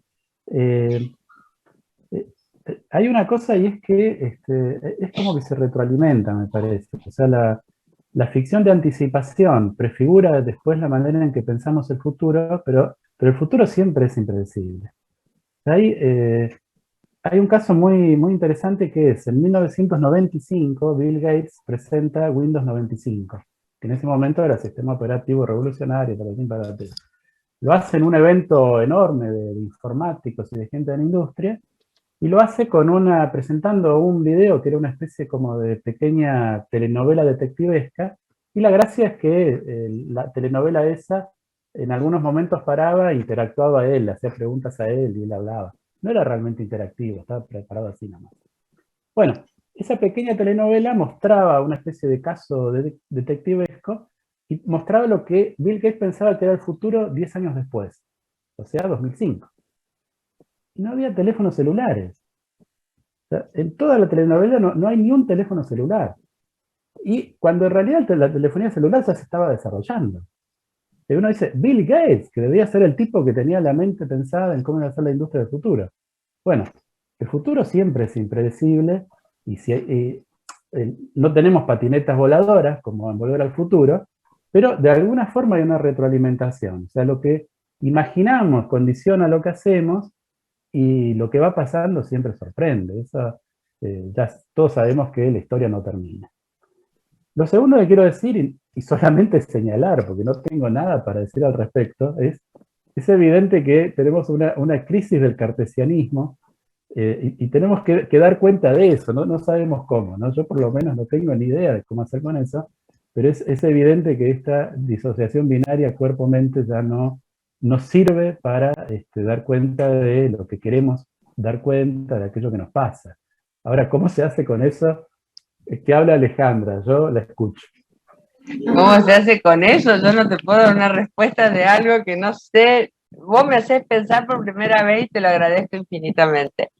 Hay una cosa y es que es como que se retroalimenta, me parece. O sea, la ficción de anticipación prefigura después la manera en que pensamos el futuro, pero el futuro siempre es impredecible. Hay un caso muy, muy interesante que es, en 1995, Bill Gates presenta Windows 95, que en ese momento era el sistema operativo revolucionario para ti. Lo hace en un evento enorme de informáticos y de gente de la industria, y lo hace presentando un video que era una especie como de pequeña telenovela detectivesca, y la gracia es que la telenovela esa en algunos momentos paraba, interactuaba él, hacía preguntas a él y él hablaba. No era realmente interactivo, estaba preparado así nomás. Bueno, esa pequeña telenovela mostraba una especie de caso detectivesco y mostraba lo que Bill Gates pensaba que era el futuro 10 años después, o sea, 2005. Y no había teléfonos celulares. O sea, en toda la telenovela no hay ni un teléfono celular. Y cuando en realidad la telefonía celular ya se estaba desarrollando. Y uno dice, Bill Gates, que debía ser el tipo que tenía la mente pensada en cómo iba a ser la industria del futuro. Bueno, el futuro siempre es impredecible, y no tenemos patinetas voladoras, como en Volver al Futuro, pero de alguna forma hay una retroalimentación. O sea, lo que imaginamos condiciona lo que hacemos, y lo que va pasando siempre sorprende. Eso, ya todos sabemos que la historia no termina. Lo segundo que quiero decir, y solamente señalar, porque no tengo nada para decir al respecto, es evidente que tenemos una crisis del cartesianismo, y tenemos que dar cuenta de eso, ¿no? No sabemos cómo, ¿no? Yo por lo menos no tengo ni idea de cómo hacer con eso, pero es evidente que esta disociación binaria cuerpo-mente ya no sirve para dar cuenta de lo que queremos dar cuenta, de aquello que nos pasa. Ahora, ¿cómo se hace con eso? Es que habla Alejandra, yo la escucho. ¿Cómo se hace con eso? Yo no te puedo dar una respuesta de algo que no sé. Vos me haces pensar por primera vez y te lo agradezco infinitamente.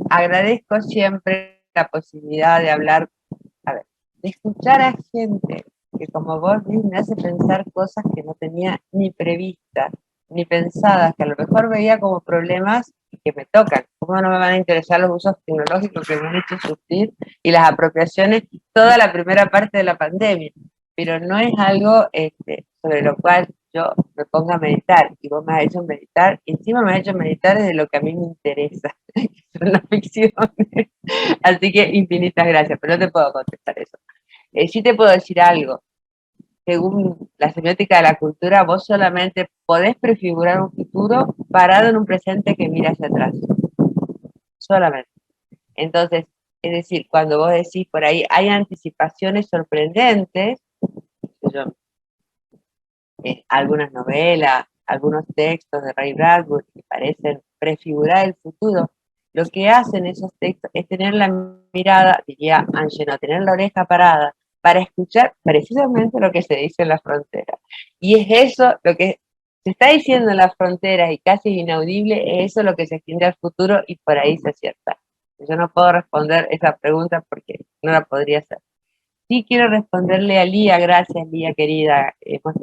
Agradezco siempre la posibilidad de hablar, a ver, de escuchar a gente que como vos me hace pensar cosas que no tenía ni previstas, ni pensadas, que a lo mejor veía como problemas y que me tocan. ¿Cómo no me van a interesar los usos tecnológicos que me han hecho sufrir y las apropiaciones toda la primera parte de la pandemia? Pero no es algo sobre lo cual yo me ponga a meditar, y vos me has hecho meditar, y encima me has hecho meditar desde lo que a mí me interesa, que son las ficciones. Así que infinitas gracias, pero no te puedo contestar eso. Sí te puedo decir algo. Según la semiótica de la cultura, vos solamente podés prefigurar un futuro parado en un presente que mira hacia atrás. Solamente. Entonces, es decir, cuando vos decís por ahí, hay anticipaciones sorprendentes, yo, algunas novelas, algunos textos de Ray Bradbury que parecen prefigurar el futuro, lo que hacen esos textos es tener la mirada, diría Angelo, tener la oreja parada para escuchar precisamente lo que se dice en la frontera. Y es eso lo que se está diciendo en las fronteras y casi inaudible, es eso lo que se extiende al futuro y por ahí se acierta. Yo no puedo responder esa pregunta porque no la podría hacer. Sí quiero responderle a Lía, gracias Lía querida, hemos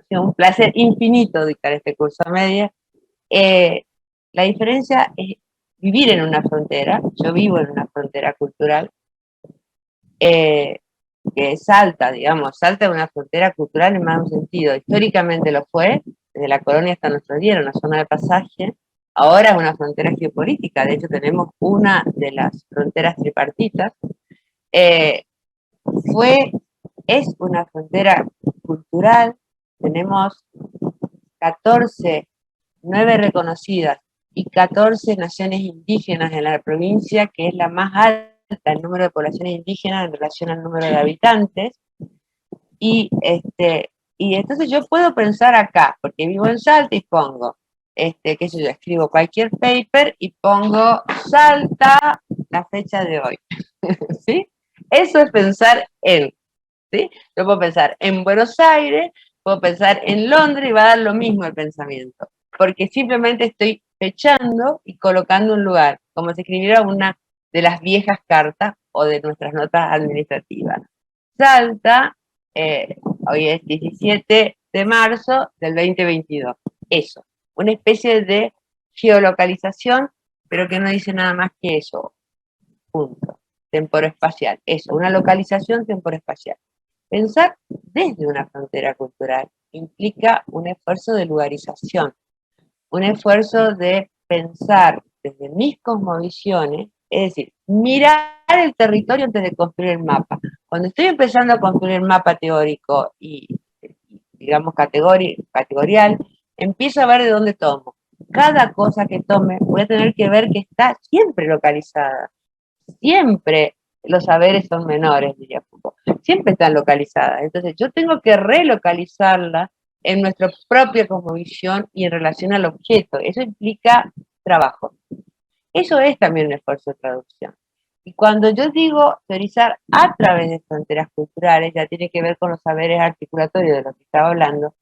sido un placer infinito dictar este curso a media. La diferencia es vivir en una frontera, yo vivo en una frontera cultural, que Salta, digamos, Salta es una frontera cultural en más de un sentido, históricamente lo fue, desde la colonia hasta nuestros días, una zona de pasaje, ahora es una frontera geopolítica, de hecho tenemos una de las fronteras tripartitas, es una frontera cultural, tenemos 9 reconocidas y 14 naciones indígenas en la provincia, que es la más alta el número de poblaciones indígenas en relación al número de habitantes, y entonces yo puedo pensar acá, porque vivo en Salta y pongo, qué sé yo, escribo cualquier paper y pongo Salta la fecha de hoy, ¿sí? Eso es pensar en, ¿sí? Yo puedo pensar en Buenos Aires, puedo pensar en Londres y va a dar lo mismo el pensamiento, porque simplemente estoy fechando y colocando un lugar, como si escribiera una de las viejas cartas o de nuestras notas administrativas. Salta, hoy es 17 de marzo del 2022. Eso, una especie de geolocalización, pero que no dice nada más que eso. Punto. Temporoespacial. Eso, una localización temporoespacial. Pensar desde una frontera cultural implica un esfuerzo de lugarización, un esfuerzo de pensar desde mis cosmovisiones, es decir, mirar el territorio antes de construir el mapa. Cuando estoy empezando a construir el mapa teórico y, digamos, categorial, empiezo a ver de dónde tomo. Cada cosa que tome voy a tener que ver que está siempre localizada. Siempre los saberes son menores, diría Foucault. Siempre están localizadas. Entonces yo tengo que relocalizarla en nuestra propia cosmovisión y en relación al objeto. Eso implica trabajo. Eso es también un esfuerzo de traducción. Y cuando yo digo teorizar a través de fronteras culturales, ya tiene que ver con los saberes articulatorios de los que estaba hablando,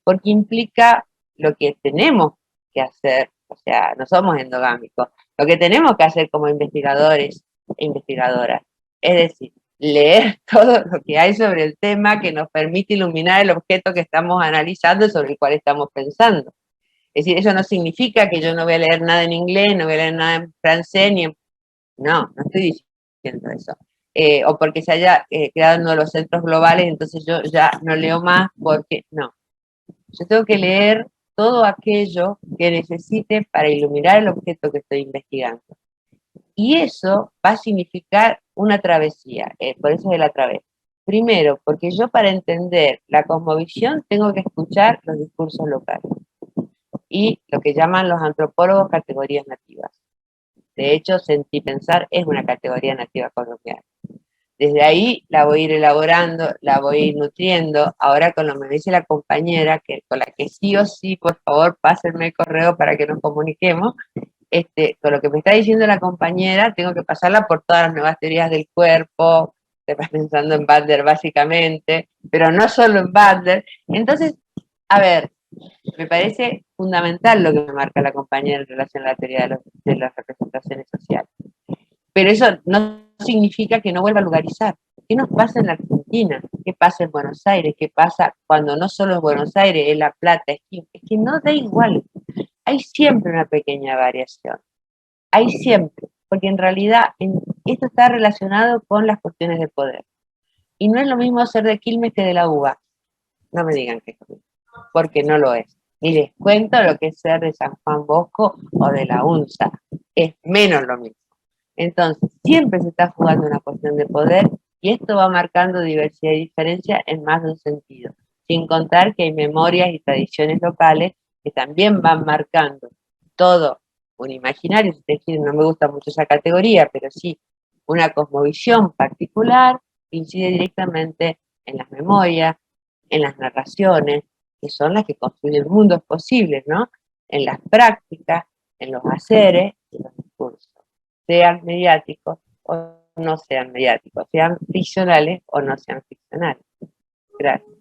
porque implica lo que tenemos que hacer, o sea, no somos endogámicos, lo que tenemos que hacer como investigadores e investigadoras, es decir, leer todo lo que hay sobre el tema que nos permite iluminar el objeto que estamos analizando y sobre el cual estamos pensando. Es decir, eso no significa que yo no voy a leer nada en inglés, no voy a leer nada en francés, ni en... No estoy diciendo eso. O porque se haya creado uno de los centros globales, entonces yo ya no leo más porque no. Yo tengo que leer todo aquello que necesite para iluminar el objeto que estoy investigando. Y eso va a significar una travesía, por eso de la travesía. Primero, porque yo para entender la cosmovisión tengo que escuchar los discursos locales y lo que llaman los antropólogos categorías nativas. De hecho, sentipensar es una categoría nativa coloquial. Desde ahí la voy a ir elaborando, la voy a ir nutriendo. Ahora con lo que me dice la compañera, con la que sí o sí, por favor, pásenme el correo para que nos comuniquemos, con lo que me está diciendo la compañera, tengo que pasarla por todas las nuevas teorías del cuerpo, pensando en Butler básicamente, pero no solo en Butler. Entonces, a ver, me parece fundamental lo que me marca la compañera en relación a la teoría de las representaciones sociales. Pero eso no significa que no vuelva a lugarizar. ¿Qué nos pasa en la Argentina? ¿Qué pasa en Buenos Aires? ¿Qué pasa cuando no solo es Buenos Aires, es La Plata? Es que no da igual. Hay siempre una pequeña variación. Hay siempre. Porque en realidad esto está relacionado con las cuestiones de poder. Y no es lo mismo ser de Quilmes que de la UBA. No me digan que es lo mismo, porque no lo es. Ni les cuento lo que es ser de San Juan Bosco o de la UNSA. Es menos lo mismo. Entonces, siempre se está jugando una cuestión de poder y esto va marcando diversidad y diferencia en más de un sentido. Sin contar que hay memorias y tradiciones locales que también van marcando todo un imaginario, si ustedes quieren, no me gusta mucho esa categoría, pero sí, una cosmovisión particular que incide directamente en las memorias, en las narraciones, que son las que construyen mundos posibles, ¿no? En las prácticas, en los haceres y en los discursos, sean mediáticos o no sean mediáticos, sean ficcionales o no sean ficcionales. Gracias.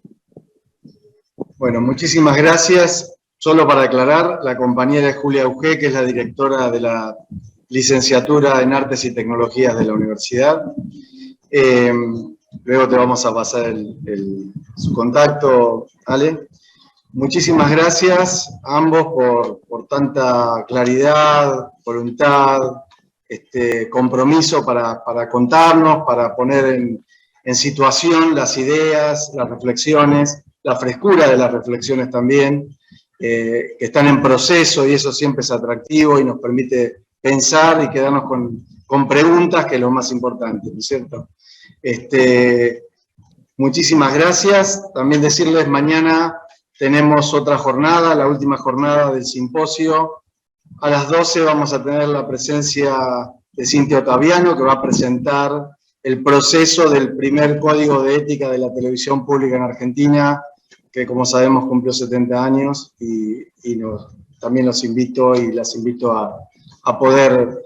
Bueno, muchísimas gracias. Solo para aclarar, la compañera es Julia Augé, que es la directora de la licenciatura en Artes y Tecnologías de la universidad. Luego te vamos a pasar su contacto, Ale. Muchísimas gracias a ambos por tanta claridad, voluntad, compromiso para contarnos, para poner en situación las ideas, las reflexiones, la frescura de las reflexiones también, que están en proceso y eso siempre es atractivo y nos permite pensar y quedarnos con preguntas, que es lo más importante, ¿no es cierto? Muchísimas gracias. También decirles, mañana tenemos otra jornada, la última jornada del simposio. A las 12 vamos a tener la presencia de Cintia Ottaviano, que va a presentar el proceso del primer código de ética de la televisión pública en Argentina, que como sabemos cumplió 70 años, y también los invito y las invito a poder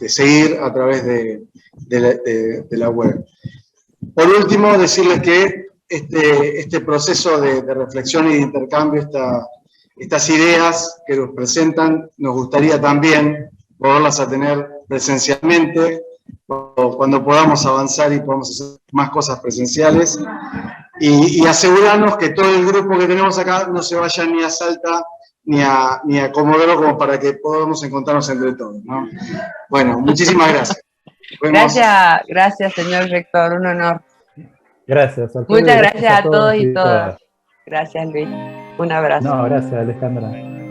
seguir a través de la web. Por último, decirles que este proceso de reflexión y de intercambio, estas ideas que nos presentan, nos gustaría también poderlas a tener presencialmente, cuando podamos avanzar y podamos hacer más cosas presenciales, y asegurarnos que todo el grupo que tenemos acá no se vaya ni a Salta ni a Comodoro, como para que podamos encontrarnos entre todos, ¿no? Bueno, muchísimas gracias. Gracias, señor rector, un honor. Gracias. Muchas gracias a todos y todas. Gracias, Luis. Un abrazo. No, gracias, Alejandra.